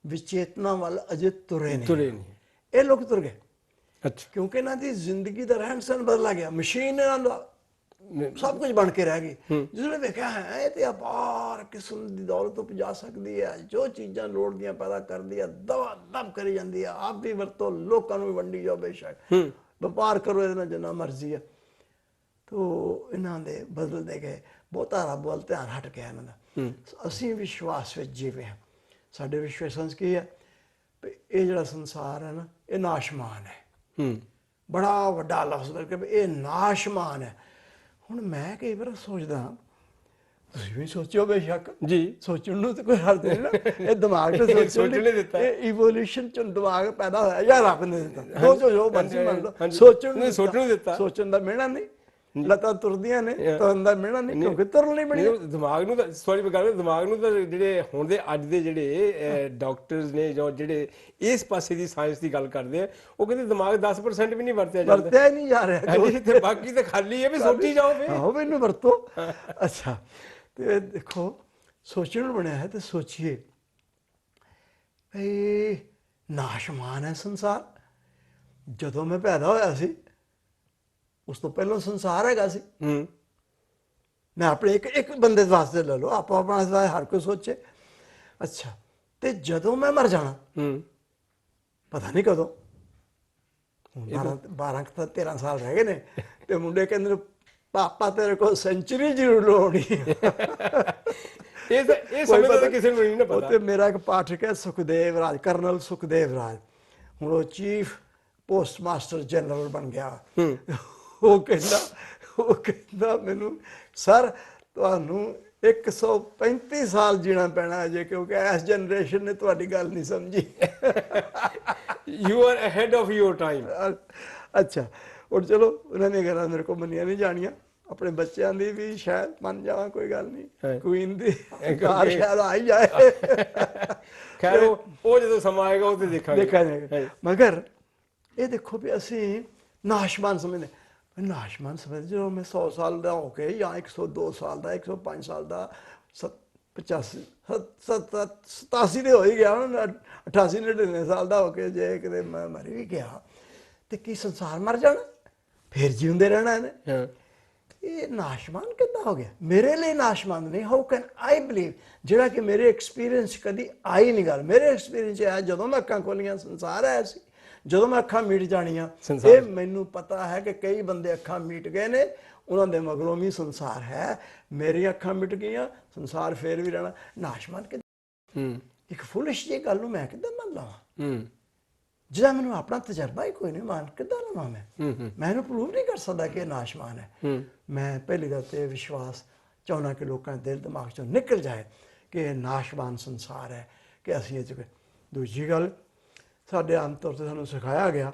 ਵਿਚੇਤਨਾ ਵੱਲ ਅਜੇ ਤੁਰੇ ਨਹੀਂ। ਇਹ ਲੋਕ ਤੁਰ ਗਏ। ਅੱਛਾ, ਕਿਉਂਕਿ ਇਹਨਾਂ ਦੀ ਜ਼ਿੰਦਗੀ ਦਾ ਰਹਿਣ ਸਹਿਣ ਬਦਲਾ ਗਿਆ, ਮਸ਼ੀਨ ਇਹਨਾਂ ਦਾ ਸਭ ਕੁਝ ਬਣ ਕੇ ਰਹਿ ਗਈ। ਜਿਸਨੇ ਵੇਖਿਆ ਹੈ ਇਹ ਤੇ ਅਪਾਰ ਕਿਸਮ ਦੀ ਦੌਲਤ ਉਪਜਾ ਸਕਦੀ ਹੈ, ਜੋ ਚੀਜ਼ਾਂ ਲੋੜ ਦੀਆਂ ਪੈਦਾ ਕਰਦੀ ਹੈ, ਦਵਾ ਦਬ ਕਰੀ ਜਾਂਦੀ ਹੈ, ਆਪ ਵੀ ਵਰਤੋ, ਲੋਕਾਂ ਨੂੰ ਵੀ ਵੰਡੀ ਜਾਓ, ਬੇਸ਼ੱਕ ਵਪਾਰ ਕਰੋ ਇਹਦੇ ਨਾਲ ਜਿੰਨਾ ਮਰਜ਼ੀ ਹੈ। ਤੋ ਇਹਨਾਂ ਦੇ ਬਦਲਦੇ ਗਏ, ਬਹੁਤਾ ਰੱਬ ਵੱਲ ਧਿਆਨ ਹਟ ਗਿਆ ਇਹਨਾਂ ਦਾ। ਅਸੀਂ ਵਿਸ਼ਵਾਸ ਵਿੱਚ ਜੀਵੇ ਹਾਂ। ਸਾਡੇ ਵਿਸ਼ਵਾਸ ਕੀ ਹੈ ਵੀ ਇਹ ਜਿਹੜਾ ਸੰਸਾਰ ਹੈ ਨਾ, ਇਹ ਨਾਸ਼ਮਾਨ ਹੈ। ਬੜਾ ਵੱਡਾ ਲਫ਼ਜ਼ ਕਰਕੇ ਵੀ ਇਹ ਨਾਸ਼ਮਾਨ ਹੈ। ਹੁਣ ਮੈਂ ਕਈ ਵਾਰ ਸੋਚਦਾ, ਤੁਸੀਂ ਵੀ ਸੋਚੋ ਬੇਸ਼ੱਕ ਜੀ, ਸੋਚਣ ਨੂੰ ਤਾਂ ਕੋਈ ਹਰਜ ਨਹੀਂ ਨਾ, ਇਹ ਦਿਮਾਗ ਤੇ ਸੋਚਣ ਲਈ ਦਿੱਤਾ, ਇਹ ਇਵੋਲੂਸ਼ਨ ਚ ਦਿਮਾਗ ਪੈਦਾ ਹੋਇਆ ਜਾਂ ਰੱਬ ਨੇ ਦਿੱਤਾ, ਸੋਚੋ ਜੋ ਮਰਜ਼ੀ ਮੰਨ ਲਓ, ਸੋਚਣ ਨੂੰ ਦਿੱਤਾ। ਸੋਚਣ ਦਾ ਮਿਹਣਾ ਨਹੀਂ, ਲੱਤਾਂ ਤੁਰਦੀਆਂ ਨੇ, ਤੁਰਨ ਦਾ ਮਿਹਣਾ ਨਹੀਂ, ਕਿਉਂਕਿ ਤੁਰਨ ਲਈ ਬਣੀ। ਦਿਮਾਗ ਨੂੰ ਤਾਂ ਸੌਰੀ ਗੱਲ, ਦਿਮਾਗ ਨੂੰ ਤਾਂ ਜਿਹੜੇ ਹੁਣ ਦੇ ਅੱਜ ਦੇ ਜਿਹੜੇ ਡਾਕਟਰਸ ਨੇ ਜਾਂ ਜਿਹੜੇ ਇਸ ਪਾਸੇ ਦੀ ਸਾਇੰਸ ਦੀ ਗੱਲ ਕਰਦੇ ਆ, ਉਹ ਕਹਿੰਦੇ ਦਿਮਾਗ 10% ਵੀ ਨਹੀਂ ਵਰਤਿਆ ਨਹੀਂ ਜਾ ਰਿਹਾ, ਤੇ ਬਾਕੀ ਤਾਂ ਖਾਲੀ ਹੈ ਵੀ ਸੋਚੀ ਜਾਓ ਫਿਰ। ਆਹੋ ਮੈਨੂੰ ਵਰਤੋ। ਅੱਛਾ, ਤੇ ਦੇਖੋ ਸੋਚਣ ਨੂੰ ਬਣਿਆ ਹੈ, ਤੇ ਸੋਚੀਏ ਭਈ ਨਾਸ਼ਮਾਨ ਹੈ ਸੰਸਾਰ। ਜਦੋਂ ਮੈਂ ਪੈਦਾ ਹੋਇਆ ਸੀ ਉਸ ਤੋਂ ਪਹਿਲਾਂ ਸੰਸਾਰ ਹੈਗਾ ਸੀ। ਮੈਂ ਆਪਣੇ ਇੱਕ ਬੰਦੇ ਵਾਸਤੇ ਲੈ ਲਓ, ਆਪੋ ਆਪਣਾ ਹਰ ਕੋਈ ਸੋਚੇ। ਅੱਛਾ, ਤੇ ਜਦੋਂ ਮੈਂ ਮਰ ਜਾਣਾ, ਪਤਾ ਨਹੀਂ ਕਦੋਂ, 12-13 ਸਾਲ ਰਹਿ ਗਏ ਨੇ, ਤੇ ਮੁੰਡੇ ਕਹਿੰਦੇ ਪਾਪਾ ਤੇਰੇ ਕੋਲ ਸੈਂਚੁਰੀ ਜ਼ਰੂਰ ਲਾਉਣੀ। ਇਹ ਸਮੇਂ ਤਾਂ ਕਿਸੇ ਨੂੰ ਨਹੀਂ ਨਾ ਪਤਾ। ਤੇ ਮੇਰਾ ਇੱਕ ਪਾਠਕ ਹੈ ਸੁਖਦੇਵ ਰਾਜ, ਕਰਨਲ ਸੁਖਦੇਵ ਰਾਜ, ਹੁਣ ਉਹ ਚੀਫ ਪੋਸਟ ਮਾਸਟਰ ਜਨਰਲ ਬਣ ਗਿਆ। ਉਹ ਕਹਿੰਦਾ ਮੈਨੂੰ, ਸਰ ਤੁਹਾਨੂੰ 135 ਸਾਲ ਜੀਣਾ ਪੈਣਾ ਅਜੇ, ਕਿਉਂਕਿ ਇਸ ਜਨਰੇਸ਼ਨ ਨੇ ਤੁਹਾਡੀ ਗੱਲ ਨਹੀਂ ਸਮਝੀ। You are ahead of your time. ਅੱਛਾ, ਹੁਣ ਚਲੋ ਉਹਨਾਂ ਦੀਆਂ ਗੱਲਾਂ ਮੇਰੇ ਕੋਲ ਮੰਨੀਆਂ ਨਹੀਂ ਜਾਣੀਆਂ, ਆਪਣੇ ਬੱਚਿਆਂ ਦੀ ਵੀ ਸ਼ਾਇਦ ਮੰਨ ਜਾਵਾਂ, ਕੋਈ ਗੱਲ ਨਹੀਂ, ਕੁਈਨ ਦੀ ਕਾਰ ਸ਼ਾਇਦ ਆ ਹੀ ਜਾਏ। ਖੈਰ ਉਹ ਜਦੋਂ ਸਮਾਂ ਆਏਗਾ ਉਹ ਤੇ ਦੇਖਾ ਜਾਏਗਾ। ਮਗਰ ਇਹ ਦੇਖੋ ਵੀ ਅਸੀਂ ਨਾਸ਼ਮਾਨ ਸਮਝਦੇ, ਨਾਸ਼ਮਾਨ ਸਮਝਦੇ ਜਦੋਂ ਮੈਂ 100 ਸਾਲ ਦਾ ਹੋ ਕੇ ਜਾਂ 102 ਸਾਲ ਦਾ, 105 ਸਾਲ ਦਾ, 85 87 ਦੇ ਹੋ ਹੀ ਗਿਆ, 88-89 ਸਾਲ ਦਾ ਹੋ ਕੇ ਜੇ ਕਿਤੇ ਮੈਂ ਮਰ ਵੀ ਗਿਆ, ਤੇ ਕੀ ਸੰਸਾਰ ਮਰ ਜਾਣਾ, ਫਿਰ ਜਿਉਂਦੇ ਰਹਿਣਾ ਇਹਨੇ? ਇਹ ਨਾਸ਼ਮਾਨ ਕਿੱਦਾਂ ਹੋ ਗਿਆ? ਮੇਰੇ ਲਈ ਨਾਸ਼ਮਾਨ ਨਹੀਂ। ਹਾਊ ਕੈਨ ਆਈ ਬਿਲੀਵ, ਜਿਹੜਾ ਕਿ ਮੇਰੇ ਐਕਸਪੀਰੀਅੰਸ ਕਦੀ ਆਈ ਨਹੀਂ ਗੱਲ। ਮੇਰੇ ਐਕਸਪੀਰੀਅੰਸ ਆਇਆ ਜਦੋਂ ਮੈਂ ਅੱਖਾਂ ਖੋਲੀਆਂ, ਸੰਸਾਰ ਆਇਆ ਸੀ। ਜਦੋਂ ਮੈਂ ਅੱਖਾਂ ਮੀਟ ਜਾਣੀਆਂ, ਇਹ ਮੈਨੂੰ ਪਤਾ ਹੈ ਕਿ ਕਈ ਬੰਦੇ ਅੱਖਾਂ ਮੀਟ ਗਏ ਨੇ, ਉਹਨਾਂ ਦੇ ਮਗਰੋਂ ਵੀ ਸੰਸਾਰ ਹੈ। ਮੇਰੀਆਂ ਅੱਖਾਂ ਮਿਟ ਗਈਆਂ, ਸੰਸਾਰ ਫੇਰ ਵੀ ਰਹਿਣਾ। ਨਾਸ਼ਮਾਨ ਕਿੱਦਾਂ? ਇੱਕ ਫੁਲਿਸ਼ ਜਿਹੀ ਗੱਲ ਨੂੰ ਮੈਂ ਕਿੱਦਾਂ ਮੰਨ ਲਵਾਂ? ਜਿਹਦਾ ਮੈਨੂੰ ਆਪਣਾ ਤਜਰਬਾ ਹੀ ਕੋਈ ਨਹੀਂ, ਮਾਨ ਕਿੱਦਾਂ ਲਵਾਂ ਮੈਂ ਇਹਨੂੰ ਪ੍ਰੂਵ ਨਹੀਂ ਕਰ ਸਕਦਾ ਕਿ ਇਹ ਨਾਸ਼ਮਾਨ ਹੈ। ਮੈਂ ਪਹਿਲੀ ਗੱਲ ਤੇ ਵਿਸ਼ਵਾਸ ਚਾਹੁੰਦਾ ਕਿ ਲੋਕਾਂ ਦੇ ਦਿਲ ਦਿਮਾਗ ਚੋਂ ਨਿਕਲ ਜਾਏ ਕਿ ਇਹ ਨਾਸ਼ਮਾਨ ਸੰਸਾਰ ਹੈ, ਕਿ ਅਸੀਂ ਇਹ 'ਚ। ਦੂਜੀ ਗੱਲ, ਸਾਡੇ ਆਮ ਤੌਰ 'ਤੇ ਸਾਨੂੰ ਸਿਖਾਇਆ ਗਿਆ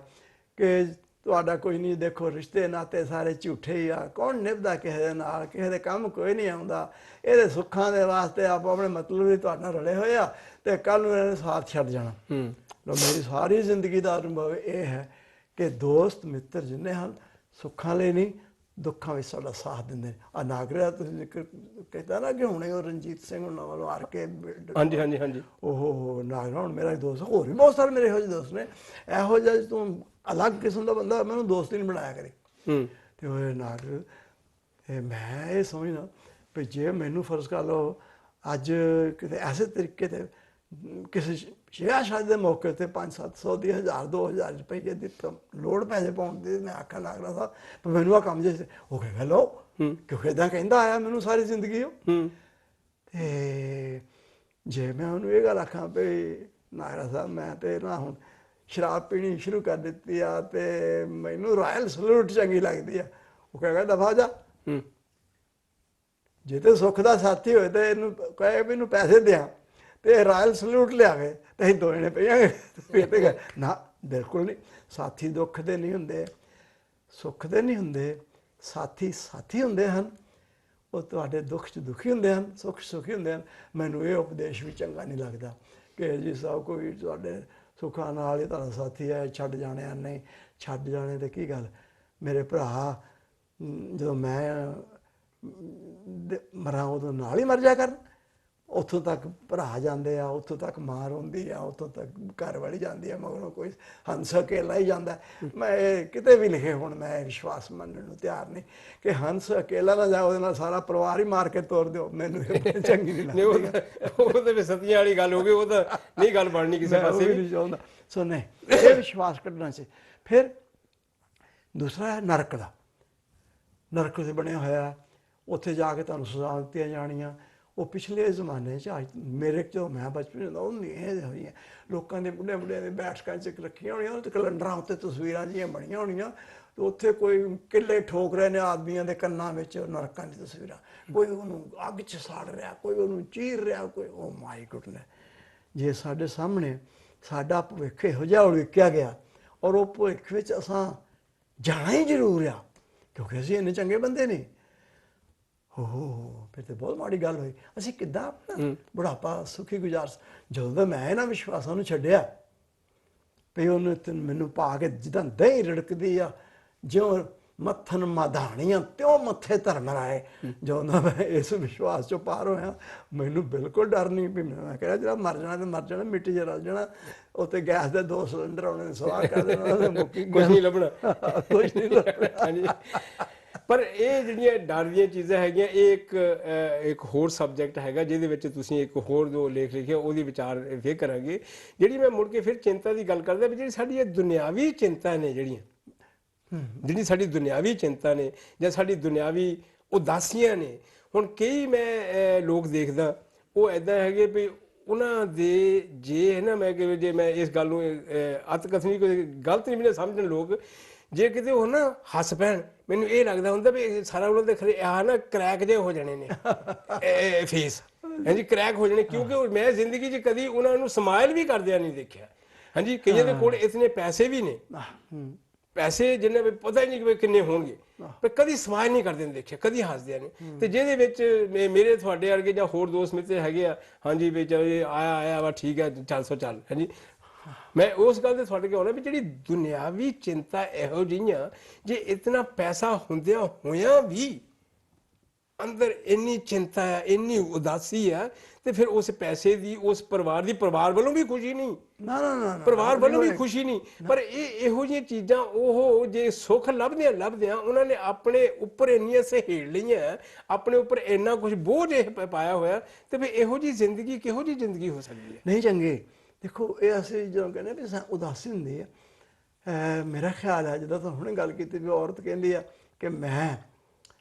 ਕਿ ਤੁਹਾਡਾ ਕੋਈ ਨਹੀਂ, ਦੇਖੋ ਰਿਸ਼ਤੇ ਨਾਤੇ ਸਾਰੇ ਝੂਠੇ ਹੀ ਆ, ਕੌਣ ਨਿਭਦਾ ਕਿਸੇ ਦੇ ਨਾਲ, ਕਿਸੇ ਦੇ ਕੰਮ ਕੋਈ ਨਹੀਂ ਆਉਂਦਾ, ਇਹਦੇ ਸੁੱਖਾਂ ਦੇ ਵਾਸਤੇ ਆਪੋ ਆਪਣੇ ਮਤਲਬ ਵੀ ਤੁਹਾਡੇ ਨਾਲ ਰਲੇ ਹੋਏ ਆ, ਤੇ ਕੱਲ੍ਹ ਨੂੰ ਇਹਨੇ ਸਾਥ ਛੱਡ ਜਾਣਾ। ਮੇਰੀ ਸਾਰੀ ਜ਼ਿੰਦਗੀ ਦਾ ਅਨੁਭਵ ਇਹ ਹੈ ਕਿ ਦੋਸਤ ਮਿੱਤਰ ਜਿੰਨੇ ਹਨ, ਸੁੱਖਾਂ ਲਈ ਨਹੀਂ ਦੁੱਖਾਂ ਵਿੱਚ ਸਾਡਾ ਸਾਥ ਦਿੰਦੇ ਨੇ। ਆ ਨਾਗਰਿਆ ਤੁਸੀਂ ਜ਼ਿਕਰ ਕੀਤਾ ਨਾ ਕਿ ਹੁਣੇ ਉਹ ਰਣਜੀਤ ਸਿੰਘ ਉਹਨਾਂ ਵੱਲੋਂ ਹਾਰ ਕੇ, ਹਾਂਜੀ ਉਹ ਨਾਗਰਾ ਹੁਣ ਮੇਰਾ ਦੋਸਤ, ਹੋਰ ਵੀ ਬਹੁਤ ਸਾਰੇ ਮੇਰੇ ਇਹੋ ਜਿਹੇ ਦੋਸਤ ਨੇ। ਇਹੋ ਜਿਹਾ ਤੂੰ ਅਲੱਗ ਕਿਸਮ ਦਾ ਬੰਦਾ ਮੈਨੂੰ ਦੋਸਤ ਹੀ ਨਹੀਂ ਬਣਾਇਆ ਕਰੇ। ਤੇ ਉਹ ਨਾਗਰ, ਮੈਂ ਇਹ ਸਮਝਦਾ ਵੀ ਜੇ ਮੈਨੂੰ ਫਰਜ਼ ਕਰ ਲਓ ਅੱਜ ਕਿਤੇ ਐਸੇ ਤਰੀਕੇ ਤੇ ਕਿਸੇ ਵਿਆਹ ਸ਼ਾਦੀ ਦੇ ਮੌਕੇ ਤੇ 500-700 ਦੀ 1000-2000 ਰੁਪਏ ਦੀ ਲੋੜ ਪੈਸੇ ਪਾਉਣ ਦੀ, ਮੈਂ ਆਖਾਂ ਨਾਗਰਾ ਸਾਹਿਬ ਪਰ ਮੈਨੂੰ ਆਹ ਕੰਮ ਜੇ ਉਹ ਕਹਿ ਲਓ, ਕਿਉਂਕਿ ਇੱਦਾਂ ਕਹਿੰਦਾ ਆਇਆ ਮੈਨੂੰ ਸਾਰੀ ਜ਼ਿੰਦਗੀ ਉਹ। ਤੇ ਜੇ ਮੈਂ ਉਹਨੂੰ ਇਹ ਗੱਲ ਆਖਾਂ ਵੀ ਨਾਗਰਾ ਸਾਹਿਬ ਮੈਂ ਤੇ ਨਾ ਹੁਣ ਸ਼ਰਾਬ ਪੀਣੀ ਸ਼ੁਰੂ ਕਰ ਦਿੱਤੀ ਆ ਤੇ ਮੈਨੂੰ ਰਾਇਲ ਸਲੂਟ ਚੰਗੀ ਲੱਗਦੀ ਆ, ਉਹ ਕਹੇਗਾ ਦਫਾ ਜਾ। ਜੇ ਤੇ ਸੁੱਖ ਦਾ ਸਾਥੀ ਹੋਏ ਤੇ ਇਹਨੂੰ ਕਹੇ ਵੀ ਇਹਨੂੰ ਪੈਸੇ ਦਿਆਂ ਤੇ ਰਾਇਲ ਸਲੂਟ ਲਿਆਵੇ ਤੇ ਅਸੀਂ ਦੋਵੇਂ ਨੇ ਪਈਆਂਗੇ ਨਾ। ਬਿਲਕੁਲ ਨਹੀਂ। ਸਾਥੀ ਦੁੱਖ ਦੇ ਨਹੀਂ ਹੁੰਦੇ, ਸੁੱਖ ਦੇ ਨਹੀਂ ਹੁੰਦੇ, ਸਾਥੀ ਸਾਥੀ ਹੁੰਦੇ ਹਨ। ਉਹ ਤੁਹਾਡੇ ਦੁੱਖ 'ਚ ਦੁਖੀ ਹੁੰਦੇ ਹਨ, ਸੁੱਖ ਸੁਖੀ ਹੁੰਦੇ ਹਨ। ਮੈਨੂੰ ਇਹ ਉਪਦੇਸ਼ ਵੀ ਚੰਗਾ ਨਹੀਂ ਲੱਗਦਾ ਕਿ ਜੀ ਸਭ ਕੋਈ ਤੁਹਾਡੇ ਸੁੱਖਾਂ ਨਾਲ ਹੀ ਤੁਹਾਡਾ ਸਾਥੀ ਹੈ, ਛੱਡ ਜਾਣੇ ਨਹੀਂ। ਛੱਡ ਜਾਣੇ ਤੇ ਕੀ ਗੱਲ, ਮੇਰੇ ਭਰਾ ਜਦੋਂ ਮੈਂ ਮਰਾਂ ਉਦੋਂ ਨਾਲ ਹੀ ਮਰ ਜਾ ਕਰਨ। ਉੱਥੋਂ ਤੱਕ ਭਰਾ ਜਾਂਦੇ ਆ, ਉੱਥੋਂ ਤੱਕ ਮਾਂ ਰੋਂਦੀ ਆ, ਉੱਥੋਂ ਤੱਕ ਘਰ ਵਾਲੀ ਜਾਂਦੀ ਆ, ਮਗਰੋਂ ਕੋਈ ਹੰਸ ਅਕੇਲਾ ਹੀ ਜਾਂਦਾ। ਮੈਂ ਇਹ ਕਿਤੇ ਵੀ ਲਿਖੇ ਹੁਣ ਮੈਂ ਵਿਸ਼ਵਾਸ ਮੰਨਣ ਨੂੰ ਤਿਆਰ ਨਹੀਂ ਕਿ ਹੰਸ ਅਕੇਲਾ ਨਾ ਜਾ, ਉਹਦੇ ਨਾਲ ਸਾਰਾ ਪਰਿਵਾਰ ਹੀ ਮਾਰ ਕੇ ਤੋੜ ਦਿਓ, ਮੈਨੂੰ ਚੰਗੀ ਨਹੀਂ ਲੱਗਦੀ। ਉਹ ਤਾਂ ਵੀ ਸਤੀਆਂ ਵਾਲੀ ਗੱਲ ਹੋ ਗਈ, ਉਹ ਤਾਂ ਨਹੀਂ ਗੱਲ ਬਣਨੀ ਕਿਸੇ ਪਾਸੇ ਵੀ ਨਹੀਂ ਚਾਹੁੰਦਾ। ਸੋ ਨਹੀਂ, ਇਹ ਵਿਸ਼ਵਾਸ ਕੱਢਣਾ ਚਾਹੀਦਾ। ਫਿਰ ਦੂਸਰਾ ਹੈ ਨਰਕ ਦਾ। ਨਰਕ ਤੇ ਬਣਿਆ ਹੋਇਆ, ਉੱਥੇ ਜਾ ਕੇ ਤੁਹਾਨੂੰ ਸਜ਼ਾ ਦਿੱਤੀਆਂ ਜਾਣੀਆਂ। ਉਹ ਪਿਛਲੇ ਜ਼ਮਾਨੇ 'ਚ ਅੱਜ ਮੇਰੇ ਜਦੋਂ ਮੈਂ ਬਚਪਨ ਹੁੰਦਾ ਉਹ ਨਹੀਂ ਇਹ ਹੋਈਆਂ, ਲੋਕਾਂ ਦੇ ਬੁੱਢੇ ਬੁੱਢਿਆਂ ਦੇ ਬੈਠਕਾਂ 'ਚ ਰੱਖੀਆਂ ਹੋਣੀਆਂ, ਉਹ ਕੈਲੰਡਰਾਂ ਉੱਤੇ ਤਸਵੀਰਾਂ ਜਿਹੀਆਂ ਬਣੀਆਂ ਹੋਣੀਆਂ, ਤੇ ਉੱਥੇ ਕੋਈ ਕਿੱਲੇ ਠੋਕ ਰਹੇ ਨੇ ਆਦਮੀਆਂ ਦੇ ਕੰਨਾਂ ਵਿੱਚ ਨਰਕਾਂ ਦੀ ਤਸਵੀਰਾਂ, ਕੋਈ ਉਹਨੂੰ ਅੱਗ 'ਚ ਸਾੜ ਰਿਹਾ, ਕੋਈ ਉਹਨੂੰ ਚੀਰ ਰਿਹਾ, ਕੋਈ ਓ ਮਾਈ ਗੁੱਡਨੈਸ। ਜੇ ਸਾਡੇ ਸਾਹਮਣੇ ਸਾਡਾ ਭਵਿੱਖ ਇਹੋ ਜਿਹਾ ਉਲੀਕਿਆ ਗਿਆ ਔਰ ਉਹ ਭਵਿੱਖ ਵਿੱਚ ਅਸਾਂ ਜਾਣਾ ਹੀ ਜ਼ਰੂਰ ਆ ਕਿਉਂਕਿ ਅਸੀਂ ਇੰਨੇ ਚੰਗੇ ਬੰਦੇ ਨਹੀਂ, ਹੋ ਫਿਰ ਤੇ ਬਹੁਤ ਮਾੜੀ ਗੱਲ ਹੋਈ। ਅਸੀਂ ਕਿੱਦਾਂ ਆਪਣਾ ਬੁਢਾਪਾ ਸੁਖੀ ਗੁਜ਼ਾਰ। ਜਦੋਂ ਦਾ ਮੈਂ ਇਹਨਾਂ ਵਿਸ਼ਵਾਸਾਂ ਨੂੰ ਛੱਡਿਆ ਵੀ ਉਹਨੂੰ ਮੈਨੂੰ ਪਾ ਕੇ ਜਿੱਦਾਂ ਦਹੀਂ ਰਿੜਕਦੀ ਆ, ਜਿਉਂ ਮੱਥਨ ਮਧਾਣੀਆਂ ਤਿਉਂ ਮੱਥੇ ਧਰਮ ਰਾਏ, ਜਦੋਂ ਦਾ ਮੈਂ ਇਸ ਵਿਸ਼ਵਾਸ 'ਚੋਂ ਪਾਰ ਹੋਇਆ ਮੈਨੂੰ ਬਿਲਕੁਲ ਡਰ ਨਹੀਂ ਵੀ ਮੈਂ ਕਿਹਾ ਜਿਹੜਾ ਮਰ ਜਾਣਾ ਤੇ ਮਰ ਜਾਣਾ, ਮਿੱਟੀ 'ਚ ਰਲ ਜਾਣਾ, ਉੱਥੇ ਗੈਸ ਦੇ 2 ਸਿਲੰਡਰ ਆਉਣੇ, ਸਵਾਰ ਕਰ ਦੇਣਾ, ਮੁੱਕੀ ਕੁਝ ਨਹੀਂ ਲੱਭਣਾ, ਕੁਝ ਨਹੀਂ ਲੱਭਣਾ। ਹਾਂਜੀ, ਪਰ ਇਹ ਜਿਹੜੀਆਂ ਡਰ ਦੀਆਂ ਚੀਜ਼ਾਂ ਹੈਗੀਆਂ, ਇਹ ਇੱਕ ਹੋਰ ਸਬਜੈਕਟ ਹੈਗਾ ਜਿਹਦੇ ਵਿੱਚ ਤੁਸੀਂ ਇੱਕ ਹੋਰ ਜੋ ਲੇਖ ਲਿਖਿਆ ਉਹਦੀ ਵਿਚਾਰ ਫਿਰ ਕਰਾਂਗੇ। ਜਿਹੜੀ ਮੈਂ ਮੁੜ ਕੇ ਫਿਰ ਚਿੰਤਾ ਦੀ ਗੱਲ ਕਰਦਾ ਵੀ ਜਿਹੜੀ ਸਾਡੀ ਇਹ ਦੁਨਿਆਵੀ ਚਿੰਤਾ ਨੇ, ਜਿਹੜੀ ਸਾਡੀ ਦੁਨਿਆਵੀ ਚਿੰਤਾ ਨੇ ਜਾਂ ਸਾਡੀ ਦੁਨਿਆਵੀ ਉਦਾਸੀਆਂ ਨੇ, ਹੁਣ ਕਈ ਮੈਂ ਲੋਕ ਦੇਖਦਾ ਉਹ ਇੱਦਾਂ ਹੈਗੇ ਵੀ ਉਹਨਾਂ ਦੇ ਜੇ ਹੈ ਨਾ, ਮੈਂ ਕਿ ਜੇ ਮੈਂ ਇਸ ਗੱਲ ਨੂੰ ਅਤਕਥਨੀ ਕੋਈ ਗਲਤ ਨਹੀਂ ਸਮਝਣ ਲੋਕ, ਜੇ ਕਿਤੇ ਉਹ ਨਾ ਹੱਸ ਪੈਣ ਮੈਨੂੰ ਇਹ ਲੱਗਦਾ ਹੁੰਦਾ ਵੀ ਸਾਰਾ ਉਹਨਾਂ ਦੇ ਖਰੇ ਆਹ ਨਾ ਕਰੈਕ ਜਿਹੇ ਹੋ ਜਾਣੇ ਨੇ ਫੇਸ, ਹਾਂਜੀ ਕਰੈਕ ਹੋ ਜਾਣੇ, ਕਿਉਂਕਿ ਮੈਂ ਜ਼ਿੰਦਗੀ 'ਚ ਕਦੀ ਉਹਨਾਂ ਨੂੰ ਸਮਾਈਲ ਵੀ ਕਰਦਿਆਂ ਨਹੀਂ ਦੇਖਿਆ। ਹਾਂਜੀ, ਕਈਆਂ ਦੇ ਕੋਲ ਇਤਨੇ ਪੈਸੇ ਵੀ ਨੇ, ਪੈਸੇ ਜਿੰਨੇ ਵੀ ਪਤਾ ਹੀ ਨਹੀਂ ਕਿੰਨੇ ਹੋਣਗੇ, ਪਰ ਕਦੀ ਸਮਾਈਲ ਨਹੀਂ ਕਰਦੇ ਦੇਖਿਆ, ਕਦੀ ਹੱਸਦਿਆਂ ਨਹੀਂ। ਤੇ ਜਿਹਦੇ ਵਿੱਚ ਮੇਰੇ ਤੁਹਾਡੇ ਵਰਗੇ ਜਾਂ ਹੋਰ ਦੋਸਤ ਮਿੱਤਰ ਹੈਗੇ ਆ, ਹਾਂਜੀ ਵੀ ਚਲੋ ਇਹ ਆਇਆ ਵਾ ਠੀਕ ਹੈ ਚੱਲ ਸੋ ਚੱਲ, ਹਾਂਜੀ ਮੈਂ ਉਸ ਗੱਲ ਤੇ ਤੁਹਾਡੇ ਕੋਲ ਆਉਣਾ ਵੀ ਜਿਹੜੀ ਦੁਨਿਆਵੀ ਚਿੰਤਾ ਇਹੋ ਜਿਹੀਆਂ, ਜੇ ਇਤਨਾ ਪੈਸਾ ਹੁੰਦਿਆਂ ਹੋਇਆਂ ਵੀ ਅੰਦਰ ਇੰਨੀ ਚਿੰਤਾ ਆ, ਇੰਨੀ ਉਦਾਸੀ ਆ, ਤੇ ਫਿਰ ਉਸ ਪੈਸੇ ਦੀ ਉਸ ਪਰਿਵਾਰ ਵੱਲੋਂ ਵੀ ਖੁਸ਼ੀ ਨਹੀਂ, ਪਰਿਵਾਰ ਵੱਲੋਂ ਵੀ ਖੁਸ਼ੀ ਨਹੀਂ। ਪਰ ਇਹੋ ਜਿਹੀਆਂ ਚੀਜ਼ਾਂ ਉਹ ਜੇ ਸੁੱਖ ਲੱਭਦਿਆਂ ਉਹਨਾਂ ਨੇ ਆਪਣੇ ਉੱਪਰ ਇੰਨੀਆਂ ਸਹੇੜ ਲਈਆਂ, ਆਪਣੇ ਉੱਪਰ ਇੰਨਾ ਕੁਝ ਬੋਝ ਪਾਇਆ ਹੋਇਆ, ਤੇ ਫਿਰ ਇਹੋ ਜਿਹੀ ਜ਼ਿੰਦਗੀ ਕਿਹੋ ਜਿਹੀ ਜ਼ਿੰਦਗੀ ਹੋ ਸਕਦੀ ਹੈ? ਨਹੀਂ ਚੰਗੇ। ਦੇਖੋ ਇਹ ਅਸੀਂ ਜਦੋਂ ਕਹਿੰਦੇ ਵੀ ਉਦਾਸੀ ਹੁੰਦੀ ਹੈ, ਮੇਰਾ ਖਿਆਲ ਹੈ ਜਿੱਦਾਂ ਤੁਸੀਂ ਹੁਣੇ ਗੱਲ ਕੀਤੀ ਵੀ ਔਰਤ ਕਹਿੰਦੀ ਆ ਕਿ ਮੈਂ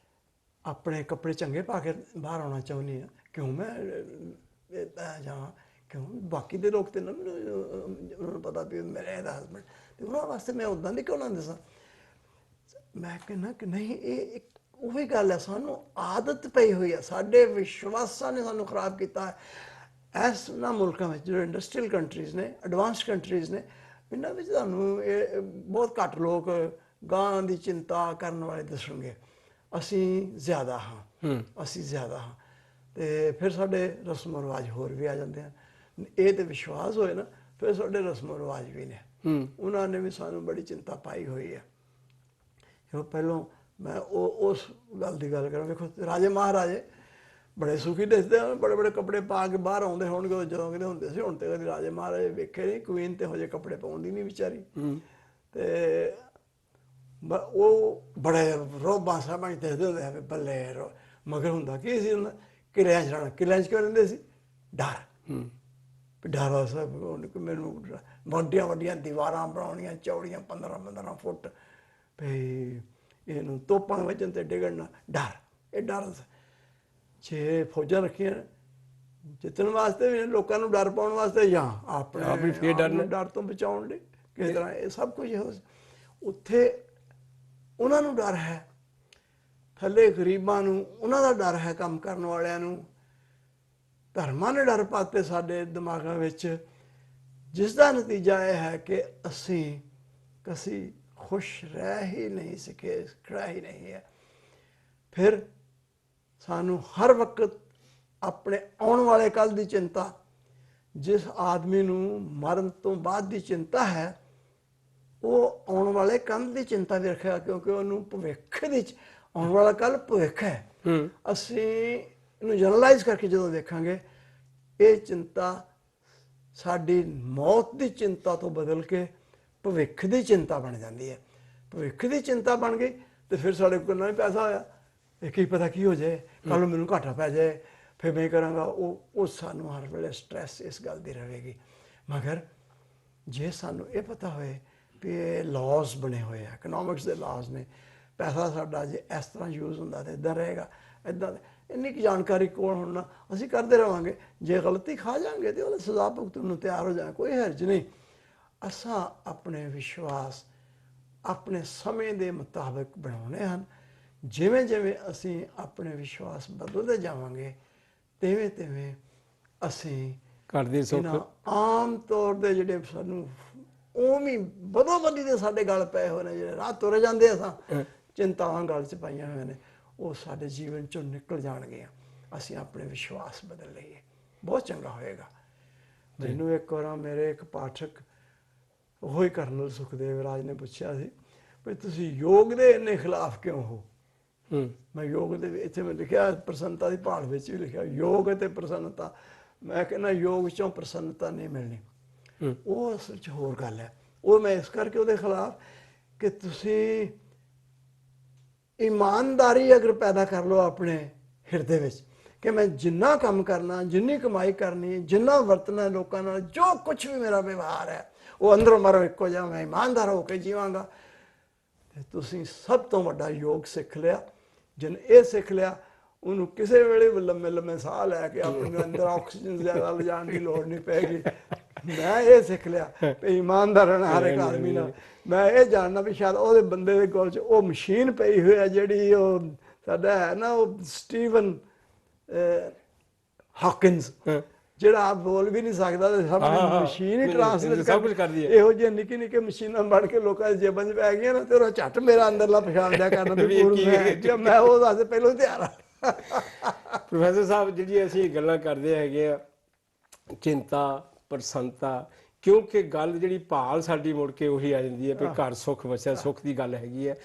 ਆਪਣੇ ਕੱਪੜੇ ਚੰਗੇ ਪਾ ਕੇ ਬਾਹਰ ਆਉਣਾ ਚਾਹੁੰਦੀ ਹਾਂ, ਕਿਉਂ ਮੈਂ ਜਾਵਾਂ, ਕਿਉਂ ਬਾਕੀ ਦੇ ਲੋਕ ਤੇ ਨਾ ਉਹਨਾਂ ਨੂੰ ਪਤਾ ਵੀ ਮੇਰੇ ਇਹਦਾ ਹਸਬੈਂਡ, ਤੇ ਉਹਨਾਂ ਵਾਸਤੇ ਮੈਂ ਉੱਦਾਂ ਦੀ ਕਿਉਂ ਨਾ ਦੱਸਾਂ। ਮੈਂ ਕਹਿੰਦਾ ਕਿ ਨਹੀਂ, ਇਹ ਉਹੀ ਗੱਲ ਹੈ, ਸਾਨੂੰ ਆਦਤ ਪਈ ਹੋਈ ਹੈ, ਸਾਡੇ ਵਿਸ਼ਵਾਸਾਂ ਨੇ ਸਾਨੂੰ ਖਰਾਬ ਕੀਤਾ ਹੈ। ਇਸ ਨਾ ਮੁਲਕਾਂ ਵਿੱਚ ਜਿਹੜੇ ਇੰਡਸਟਰੀਅਲ ਕੰਟਰੀਜ਼ ਨੇ, ਐਡਵਾਂਸਡ ਕੰਟਰੀਜ਼ ਨੇ, ਇਹਨਾਂ ਵਿੱਚ ਤੁਹਾਨੂੰ ਇਹ ਬਹੁਤ ਘੱਟ ਲੋਕ ਗਾਂ ਦੀ ਚਿੰਤਾ ਕਰਨ ਵਾਲੇ ਦੱਸਣਗੇ। ਅਸੀਂ ਜ਼ਿਆਦਾ ਹਾਂ, ਤੇ ਫਿਰ ਸਾਡੇ ਰਸਮ ਰਿਵਾਜ ਹੋਰ ਵੀ ਆ ਜਾਂਦੇ ਹਨ। ਇਹ ਤੇ ਵਿਸ਼ਵਾਸ ਹੋਏ ਨਾ, ਫਿਰ ਸਾਡੇ ਰਸਮ ਰਿਵਾਜ ਵੀ ਨੇ, ਉਹਨਾਂ ਨੇ ਵੀ ਸਾਨੂੰ ਬੜੀ ਚਿੰਤਾ ਪਾਈ ਹੋਈ ਹੈ। ਪਹਿਲੋਂ ਮੈਂ ਉਸ ਗੱਲ ਦੀ ਗੱਲ ਕਰਾਂ, ਵੇਖੋ ਰਾਜੇ ਮਹਾਰਾਜੇ ਬੜੇ ਸੁਖੀ ਦਿਸਦੇ ਹਨ, ਬੜੇ ਬੜੇ ਕੱਪੜੇ ਪਾ ਕੇ ਬਾਹਰ ਆਉਂਦੇ ਹੋਣਗੇ ਜਦੋਂ ਕਿਤੇ ਹੁੰਦੇ ਸੀ। ਹੁਣ ਤੇ ਕਦੇ ਰਾਜੇ ਮਹਾਰਾਜੇ ਵੇਖੇ ਨਹੀਂ, ਕੁਈਨ ਤੇ ਹੋ ਜੇ ਕੱਪੜੇ ਪਾਉਂਦੀ ਨਹੀਂ ਵਿਚਾਰੀ, ਤੇ ਉਹ ਬੜੇ ਰੋਬਾਂ ਸਾਹਮਣੇ ਦਿਸਦੇ ਹੁੰਦੇ ਆ ਬੱਲੇ। ਮਗਰ ਹੁੰਦਾ ਕੀ ਸੀ, ਉਹਨਾਂ ਕਿਲਿਆਂ 'ਚ ਰਹਿਣਾ। ਕਿਲਿਆਂ 'ਚ ਕਿਉਂ ਰਹਿੰਦੇ ਸੀ? ਡਰ, ਡਰ ਸਭ ਮੈਨੂੰ ਵੱਡੀਆਂ ਵੱਡੀਆਂ ਦੀਵਾਰਾਂ ਬਣਾਉਣੀਆਂ ਚੌੜੀਆਂ 15-15 ਫੁੱਟ, ਵੀ ਇਹਨੂੰ ਤੋਪਾਂ ਵੱਜਣ ਤੇ ਡਿੱਗਣ, ਡਰ, ਇਹ ਡਰ। 6 ਫੌਜਾਂ ਰੱਖੀਆਂ ਜਿੱਤਣ ਵਾਸਤੇ ਵੀ, ਲੋਕਾਂ ਨੂੰ ਡਰ ਪਾਉਣ ਵਾਸਤੇ, ਜਾਂ ਆਪਣੇ ਡਰ ਤੋਂ ਬਚਾਉਣ ਲਈ ਕਿਸ ਤਰ੍ਹਾਂ, ਇਹ ਸਭ ਕੁਝ ਇਹੋ। ਉੱਥੇ ਉਹਨਾਂ ਨੂੰ ਡਰ ਹੈ, ਥੱਲੇ ਗਰੀਬਾਂ ਨੂੰ ਉਹਨਾਂ ਦਾ ਡਰ ਹੈ, ਕੰਮ ਕਰਨ ਵਾਲਿਆਂ ਨੂੰ। ਧਰਮਾਂ ਨੇ ਡਰ ਪਾਤੇ ਸਾਡੇ ਦਿਮਾਗਾਂ ਵਿੱਚ, ਜਿਸ ਦਾ ਨਤੀਜਾ ਇਹ ਹੈ ਕਿ ਅਸੀਂ ਖੁਸ਼ ਰਹਿ ਹੀ ਨਹੀਂ ਸਕੇ, ਰਹਿ ਹੀ ਨਹੀਂ ਹੈ। ਫਿਰ ਸਾਨੂੰ ਹਰ ਵਕਤ ਆਪਣੇ ਆਉਣ ਵਾਲੇ ਕੱਲ੍ਹ ਦੀ ਚਿੰਤਾ, ਜਿਸ ਆਦਮੀ ਨੂੰ ਮਰਨ ਤੋਂ ਬਾਅਦ ਦੀ ਚਿੰਤਾ ਹੈ, ਉਹ ਆਉਣ ਵਾਲੇ ਕੱਲ੍ਹ ਦੀ ਚਿੰਤਾ ਵੀ ਰੱਖੇਗਾ, ਕਿਉਂਕਿ ਉਹਨੂੰ ਭਵਿੱਖ ਦੀ ਆਉਣ ਵਾਲਾ ਕੱਲ੍ਹ ਭਵਿੱਖ ਹੈ। ਅਸੀਂ ਇਹਨੂੰ ਜਨਰਲਾਈਜ਼ ਕਰਕੇ ਜਦੋਂ ਦੇਖਾਂਗੇ, ਇਹ ਚਿੰਤਾ ਸਾਡੀ ਮੌਤ ਦੀ ਚਿੰਤਾ ਤੋਂ ਬਦਲ ਕੇ ਭਵਿੱਖ ਦੀ ਚਿੰਤਾ ਬਣ ਜਾਂਦੀ ਹੈ। ਭਵਿੱਖ ਦੀ ਚਿੰਤਾ ਬਣ ਗਈ ਤੇ ਫਿਰ ਸਾਡੇ ਕੋਲ ਨਾ ਹੀ ਪੈਸਾ ਹੋਇਆ, ਇਹ ਕੀ ਪਤਾ ਕੀ ਹੋ ਜਾਏ, ਕੱਲ੍ਹ ਨੂੰ ਮੈਨੂੰ ਘਾਟਾ ਪੈ ਜਾਏ, ਫਿਰ ਮੈਂ ਕਰਾਂਗਾ। ਉਹ ਸਾਨੂੰ ਹਰ ਵੇਲੇ ਸਟਰੈਸ ਇਸ ਗੱਲ ਦੀ ਰਹੇਗੀ। ਮਗਰ ਜੇ ਸਾਨੂੰ ਇਹ ਪਤਾ ਹੋਏ ਵੀ ਇਹ ਲਾਜ਼ ਬਣੇ ਹੋਏ ਆ, ਇਕਨੋਮਿਕਸ ਦੇ ਲਾਜ਼ ਨੇ, ਪੈਸਾ ਸਾਡਾ ਜੇ ਇਸ ਤਰ੍ਹਾਂ ਯੂਜ਼ ਹੁੰਦਾ ਤਾਂ ਇੱਦਾਂ ਰਹੇਗਾ, ਇੱਦਾਂ ਇੰਨੀ ਕੁ ਜਾਣਕਾਰੀ ਕੋਲ ਹੋਣਾ ਅਸੀਂ ਕਰਦੇ ਰਹਾਂਗੇ। ਜੇ ਗਲਤੀ ਖਾ ਜਾਵਾਂਗੇ ਤਾਂ ਉਹਦੀ ਸਜ਼ਾ ਭੁਗਤਣ ਨੂੰ ਤਿਆਰ ਹੋ ਜਾਵਾਂਗੇ, ਕੋਈ ਹਰਜ ਨਹੀਂ। ਅਸਾਂ ਆਪਣੇ ਵਿਸ਼ਵਾਸ ਆਪਣੇ ਸਮੇਂ ਦੇ ਮੁਤਾਬਕ ਬਣਾਉਣੇ ਹਨ। ਜਿਵੇਂ ਜਿਵੇਂ ਅਸੀਂ ਆਪਣੇ ਵਿਸ਼ਵਾਸ ਬਦਲਦੇ ਜਾਵਾਂਗੇ ਤਿਵੇਂ ਤਿਵੇਂ ਅਸੀਂ ਕਰਦੇ ਸੁੱਖ ਆਮ ਤੌਰ ਦੇ ਜਿਹੜੇ ਸਾਨੂੰ ਉਵੇਂ ਬਦੋ ਬਦੀ ਦੇ ਸਾਡੇ ਗਲ ਪਏ ਹੋਏ ਨੇ, ਜਿਹੜੇ ਰਾਹ ਤੁਰ ਜਾਂਦੇ ਅਸਾਂ ਚਿੰਤਾਵਾਂ ਗਲ 'ਚ ਪਾਈਆਂ ਹੋਈਆਂ ਨੇ, ਉਹ ਸਾਡੇ ਜੀਵਨ 'ਚੋਂ ਨਿਕਲ ਜਾਣਗੀਆਂ। ਅਸੀਂ ਆਪਣੇ ਵਿਸ਼ਵਾਸ ਬਦਲ ਲਈਏ, ਬਹੁਤ ਚੰਗਾ ਹੋਏਗਾ। ਮੈਨੂੰ ਇੱਕ ਵਾਰ ਮੇਰੇ ਇੱਕ ਪਾਠਕ ਉਹ ਹੀ ਕਰਨਲ ਸੁਖਦੇਵ ਰਾਜ ਨੇ ਪੁੱਛਿਆ ਸੀ ਵੀ ਤੁਸੀਂ ਯੋਗ ਦੇ ਇੰਨੇ ਖਿਲਾਫ ਕਿਉਂ ਹੋ। ਮੈਂ ਯੋਗ ਦੇ ਇੱਥੇ ਮੈਂ ਲਿਖਿਆ ਪ੍ਰਸੰਨਤਾ ਦੀ ਭਾਲ ਵਿੱਚ ਵੀ ਲਿਖਿਆ ਯੋਗ ਅਤੇ ਪ੍ਰਸੰਨਤਾ। ਮੈਂ ਕਹਿੰਦਾ ਯੋਗ 'ਚੋਂ ਪ੍ਰਸੰਨਤਾ ਨਹੀਂ ਮਿਲਣੀ, ਉਹ ਅਸਲ 'ਚ ਹੋਰ ਗੱਲ ਹੈ। ਉਹ ਮੈਂ ਇਸ ਕਰਕੇ ਉਹਦੇ ਖਿਲਾਫ ਕਿ ਤੁਸੀਂ ਇਮਾਨਦਾਰੀ ਅਗਰ ਪੈਦਾ ਕਰ ਲਓ ਆਪਣੇ ਹਿਰਦੇ ਵਿੱਚ ਕਿ ਮੈਂ ਜਿੰਨਾ ਕੰਮ ਕਰਨਾ, ਜਿੰਨੀ ਕਮਾਈ ਕਰਨੀ, ਜਿੰਨਾ ਵਰਤਣਾ ਲੋਕਾਂ ਨਾਲ, ਜੋ ਕੁਛ ਵੀ ਮੇਰਾ ਵਿਵਹਾਰ ਹੈ ਉਹ ਅੰਦਰੋਂ ਮਰੋ ਇੱਕੋ ਜਿਹਾ, ਮੈਂ ਇਮਾਨਦਾਰ ਹੋ ਕੇ ਜੀਵਾਂਗਾ, ਤੇ ਤੁਸੀਂ ਸਭ ਤੋਂ ਵੱਡਾ ਯੋਗ ਸਿੱਖ ਲਿਆ। ਜਿਨ ਇਹ ਸਿੱਖ ਲਿਆ ਉਹਨੂੰ ਕਿਸੇ ਵੇਲੇ ਵੀ ਲੰਮੇ ਲੰਮੇ ਸਾਹ ਲੈ ਕੇ ਆਪਣੇ ਅੰਦਰ ਆਕਸੀਜਨ ਜ਼ਿਆਦਾ ਲਿਜਾਣ ਦੀ ਲੋੜ ਨਹੀਂ ਪੈਗੀ। ਮੈਂ ਇਹ ਸਿੱਖ ਲਿਆ ਵੀ ਇਮਾਨਦਾਰ ਰਹਿਣਾ ਹਰ ਇੱਕ ਆਦਮੀ ਨਾਲ। ਮੈਂ ਇਹ ਜਾਣਨਾ ਵੀ ਸ਼ਾਇਦ ਉਹਦੇ ਬੰਦੇ ਦੇ ਕੋਲ 'ਚ ਉਹ ਮਸ਼ੀਨ ਪਈ ਹੋਈ ਹੈ ਜਿਹੜੀ ਉਹ ਸਾਡਾ ਹੈ ਨਾ ਉਹ ਸਟੀਵਨ ਹਾਕਿੰਸ, ਜਿਹੜਾ ਆਪ ਬੋਲ ਵੀ ਨਹੀਂ ਸਕਦਾ ਤੇ ਸਭ ਮਸ਼ੀਨ ਹੀ ਟ੍ਰਾਂਸਲੇਟ ਸਭ ਕੁਝ ਕਰਦੀ ਹੈ। ਇਹੋ ਜਿਹੀਆਂ ਨਿੱਕੀ ਨਿੱਕੀ ਮਸ਼ੀਨਾਂ ਬਣ ਕੇ ਲੋਕਾਂ ਦੀ ਜੇਬਾਂ 'ਚ ਪੈ ਗਈਆਂ ਨਾ, ਤੇ ਉਹ ਝੱਟ ਮੇਰਾ ਅੰਦਰਲਾ ਪਛਾਣ ਦਿਆ ਕਰਨਾ ਵੀ ਮੈਂ ਉਹ ਦੱਸ ਪਹਿਲਾਂ ਤਿਆਰ ਆ। ਪ੍ਰੋਫੈਸਰ ਸਾਹਿਬ ਜਿਹੜੀ ਅਸੀਂ ਗੱਲਾਂ ਕਰਦੇ ਹੈਗੇ ਆ ਚਿੰਤਾ ਪ੍ਰਸੰਨਤਾ, ਕਿਉਂਕਿ ਗੱਲ ਜਿਹੜੀ ਭਾਲ ਸਾਡੀ ਮੁੜ ਕੇ ਉਹੀ ਆ ਜਾਂਦੀ ਹੈ ਵੀ ਘਰ ਸੁੱਖ ਵਸਿਆ, ਸੁੱਖ ਦੀ ਗੱਲ ਹੈਗੀ ਹੈ।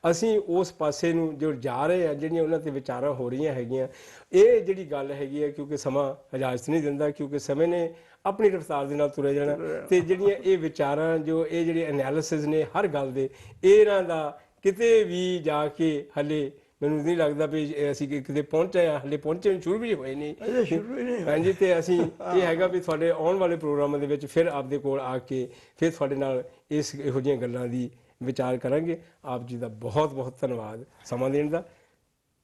ਅਸੀਂ ਉਸ ਪਾਸੇ ਨੂੰ ਜੋ ਜਾ ਰਹੇ ਆ, ਜਿਹੜੀਆਂ ਉਹਨਾਂ 'ਤੇ ਵਿਚਾਰਾਂ ਹੋ ਰਹੀਆਂ ਹੈਗੀਆਂ, ਇਹ ਜਿਹੜੀ ਗੱਲ ਹੈਗੀ ਹੈ ਕਿਉਂਕਿ ਸਮਾਂ ਇਜਾਜ਼ਤ ਨਹੀਂ ਦਿੰਦਾ, ਕਿਉਂਕਿ ਸਮੇਂ ਨੇ ਆਪਣੀ ਰਫਤਾਰ ਦੇ ਨਾਲ ਤੁਰੇ ਜਾਣਾ, ਤੇ ਜਿਹੜੀਆਂ ਇਹ ਵਿਚਾਰਾਂ ਜੋ ਇਹ ਜਿਹੜੇ ਐਨਾਲਿਸਿਸ ਨੇ ਹਰ ਗੱਲ ਦੇ, ਇਹਨਾਂ ਦਾ ਕਿਤੇ ਵੀ ਜਾ ਕੇ ਹਲੇ ਮੈਨੂੰ ਨਹੀਂ ਲੱਗਦਾ ਵੀ ਅਸੀਂ ਕਿਤੇ ਪਹੁੰਚੇ ਹਾਂ, ਹਲੇ ਪਹੁੰਚੇ ਸ਼ੁਰੂ ਵੀ ਹੋਏ ਨਹੀਂ। ਹਾਂਜੀ, ਤੇ ਅਸੀਂ ਇਹ ਹੈਗਾ ਵੀ ਤੁਹਾਡੇ ਆਉਣ ਵਾਲੇ ਪ੍ਰੋਗਰਾਮਾਂ ਦੇ ਵਿੱਚ ਫਿਰ ਆਪਦੇ ਕੋਲ ਆ ਕੇ ਫਿਰ ਤੁਹਾਡੇ ਨਾਲ ਇਸ ਇਹੋ ਜਿਹੀਆਂ ਗੱਲਾਂ ਦੀ ਵਿਚਾਰ ਕਰਾਂਗੇ। ਆਪ ਜੀ ਦਾ ਬਹੁਤ ਬਹੁਤ ਧੰਨਵਾਦ ਸਮਾਂ ਦੇਣ ਦਾ।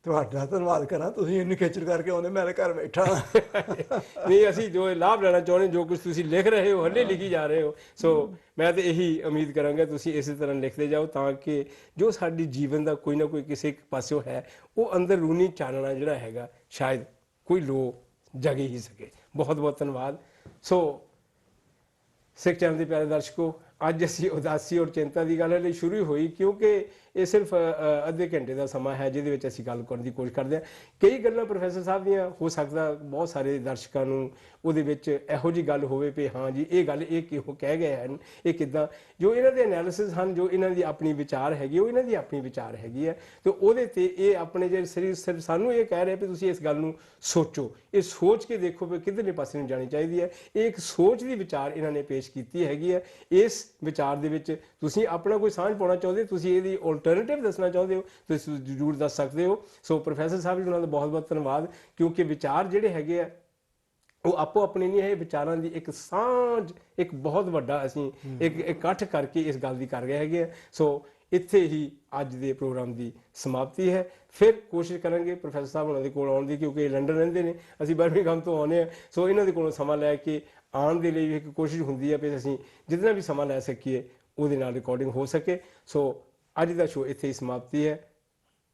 ਤੁਹਾਡਾ ਧੰਨਵਾਦ ਕਰਾਂ, ਤੁਸੀਂ ਇੰਨੀ ਖੇਚਲ ਕਰਕੇ ਆਉਂਦੇ, ਮੈਂ ਘਰ ਬੈਠਾ ਨਹੀਂ, ਅਸੀਂ ਜੋ ਲਾਭ ਲੈਣਾ ਚਾਹੁੰਦੇ, ਜੋ ਕੁਝ ਤੁਸੀਂ ਲਿਖ ਰਹੇ ਹੋ ਹਲੇ ਲਿਖੀ ਜਾ ਰਹੇ ਹੋ, ਸੋ ਮੈਂ ਤਾਂ ਇਹੀ ਉਮੀਦ ਕਰਾਂਗਾ ਤੁਸੀਂ ਇਸੇ ਤਰ੍ਹਾਂ ਲਿਖਦੇ ਜਾਓ ਤਾਂ ਕਿ ਜੋ ਸਾਡੀ ਜੀਵਨ ਦਾ ਕੋਈ ਨਾ ਕੋਈ ਕਿਸੇ ਪਾਸਿਓਂ ਹੈ ਉਹ ਅੰਦਰ ਰੂਨੀ ਚਾਨਣਾ ਜਿਹੜਾ ਹੈਗਾ ਸ਼ਾਇਦ ਕੋਈ ਲੋ ਜਗ ਹੀ ਸਕੇ। ਬਹੁਤ ਬਹੁਤ ਧੰਨਵਾਦ। ਸੋ ਸਿੱਖ ਚੈਨਲ ਦੇ ਪਿਆਰੇ ਦਰਸ਼ਕੋ, ਅੱਜ ਅਸੀਂ ਉਦਾਸੀ ਔਰ ਚਿੰਤਾ ਦੀ ਗੱਲ ਲਈ ਸ਼ੁਰੂ ਹੋਈ ਕਿਉਂਕਿ ਇਹ ਸਿਰਫ ਅੱਧੇ ਘੰਟੇ ਦਾ ਸਮਾਂ ਹੈ ਜਿਹਦੇ ਵਿੱਚ ਅਸੀਂ ਗੱਲ ਕਰਨ ਦੀ ਕੋਸ਼ਿਸ਼ ਕਰਦੇ ਹਾਂ। ਕਈ ਗੱਲਾਂ ਪ੍ਰੋਫੈਸਰ ਸਾਹਿਬ ਦੀਆਂ ਹੋ ਸਕਦਾ ਬਹੁਤ ਸਾਰੇ ਦਰਸ਼ਕਾਂ ਨੂੰ ਉਹਦੇ ਵਿੱਚ ਇਹੋ ਜਿਹੀ ਗੱਲ ਹੋਵੇ ਵੀ ਹਾਂ ਜੀ ਇਹ ਗੱਲ ਇਹ ਕਿਉਂ ਕਹਿ ਗਏ ਹਨ, ਇਹ ਕਿੱਦਾਂ, ਜੋ ਇਹਨਾਂ ਦੇ ਐਨਾਲਿਸਿਸ ਹਨ, ਜੋ ਇਹਨਾਂ ਦੀ ਆਪਣੀ ਵਿਚਾਰ ਹੈਗੀ, ਉਹ ਇਹਨਾਂ ਦੀ ਆਪਣੀ ਵਿਚਾਰ ਹੈਗੀ ਹੈ, ਤੇ ਉਹਦੇ ਤੇ ਇਹ ਆਪਣੇ ਜਿਹੜੇ ਸਿਰਫ ਸਾਨੂੰ ਇਹ ਕਹਿ ਰਹੇ ਵੀ ਤੁਸੀਂ ਇਸ ਗੱਲ ਨੂੰ ਸੋਚੋ, ਇਹ ਸੋਚ ਕੇ ਦੇਖੋ ਵੀ ਕਿੱਧਰਲੇ ਪਾਸੇ ਨੂੰ ਜਾਣੀ ਚਾਹੀਦੀ ਹੈ। ਇਹ ਇੱਕ ਸੋਚ ਦੀ ਵਿਚਾਰ ਇਹਨਾਂ ਨੇ ਪੇਸ਼ ਕੀਤੀ ਹੈਗੀ ਹੈ। ਇਸ ਵਿਚਾਰ ਦੇ ਵਿੱਚ ਤੁਸੀਂ ਆਪਣਾ ਕੋਈ ਸਾਂਝ ਪਾਉਣਾ ਚਾਹੁੰਦੇ, ਤੁਸੀਂ ਇਹਦੀ ਆਲਟਰਨੇਟਿਵ ਦੱਸਣਾ ਚਾਹੁੰਦੇ ਹੋ, ਤੁਸੀਂ ਜ਼ਰੂਰ ਦੱਸ ਸਕਦੇ ਹੋ। ਸੋ ਪ੍ਰੋਫੈਸਰ ਸਾਹਿਬ ਜੀ ਉਹਨਾਂ ਦਾ ਬਹੁਤ ਬਹੁਤ ਧੰਨਵਾਦ, ਕਿਉਂਕਿ ਵਿਚਾਰ ਜਿਹੜੇ ਹੈਗੇ ਆ ਉਹ ਆਪੋ ਆਪਣੇ ਨਹੀਂ ਹੈ, ਵਿਚਾਰਾਂ ਦੀ ਇੱਕ ਸਾਂਝ, ਇੱਕ ਬਹੁਤ ਵੱਡਾ ਅਸੀਂ ਇੱਕ ਇਕੱਠ ਕਰਕੇ ਇਸ ਗੱਲ ਦੀ ਕਰ ਰਹੇ ਹੈਗੇ ਆ। ਸੋ ਇੱਥੇ ਹੀ ਅੱਜ ਦੇ ਪ੍ਰੋਗਰਾਮ ਦੀ ਸਮਾਪਤੀ ਹੈ। ਫਿਰ ਕੋਸ਼ਿਸ਼ ਕਰਾਂਗੇ ਪ੍ਰੋਫੈਸਰ ਸਾਹਿਬ ਉਹਨਾਂ ਦੇ ਕੋਲ ਆਉਣ ਦੀ, ਕਿਉਂਕਿ ਇਹ ਲੰਡਨ ਰਹਿੰਦੇ ਨੇ, ਅਸੀਂ ਬਰਮਿੰਘਮ ਤੋਂ ਆਉਂਦੇ ਹਾਂ, ਸੋ ਇਹਨਾਂ ਦੇ ਕੋਲੋਂ ਸਮਾਂ ਲੈ ਕੇ ਆਉਣ ਦੇ ਲਈ ਇੱਕ ਕੋਸ਼ਿਸ਼ ਹੁੰਦੀ ਹੈ ਵੀ ਅਸੀਂ ਜਿੰਨਾ ਵੀ ਸਮਾਂ ਲੈ ਸਕੀਏ ਉਹਦੇ ਨਾਲ ਰਿਕਾਰਡਿੰਗ ਹੋ ਸਕੇ। ਸੋ ਅੱਜ ਦਾ ਸ਼ੋਅ ਇੱਥੇ ਹੀ ਸਮਾਪਤੀ ਹੈ।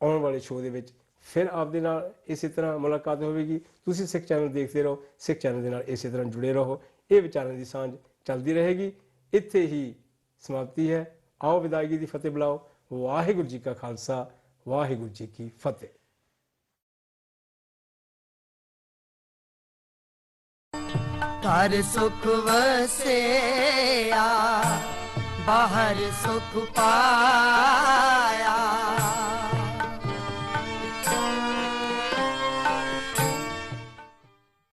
ਆਉਣ ਵਾਲੇ ਸ਼ੋਅ ਦੇ ਵਿੱਚ ਫਿਰ ਆਪਦੇ ਨਾਲ ਇਸੇ ਤਰ੍ਹਾਂ ਮੁਲਾਕਾਤ ਹੋਵੇਗੀ। ਤੁਸੀਂ ਸਿੱਖ ਚੈਨਲ ਦੇਖਦੇ ਰਹੋ, ਸਿੱਖ ਚੈਨਲ ਦੇ ਨਾਲ ਇਸੇ ਤਰ੍ਹਾਂ ਜੁੜੇ ਰਹੋ, ਇਹ ਵਿਚਾਰਾਂ ਦੀ ਸਾਂਝ ਚੱਲਦੀ ਰਹੇਗੀ। ਇੱਥੇ ਹੀ ਸਮਾਪਤੀ ਹੈ। ਆਓ ਵਿਦਾਇਗੀ ਦੀ ਫਤਿਹ ਬੁਲਾਓ। ਵਾਹਿਗੁਰੂ ਜੀ ਕਾ ਖਾਲਸਾ, ਵਾਹਿਗੁਰੂ ਜੀ ਕੀ ਫਤਿਹ। ਘਰ ਸੁਖ ਵਸਿਆ, ਬਾਹਰ ਸੁਖ ਪਾਇਆ।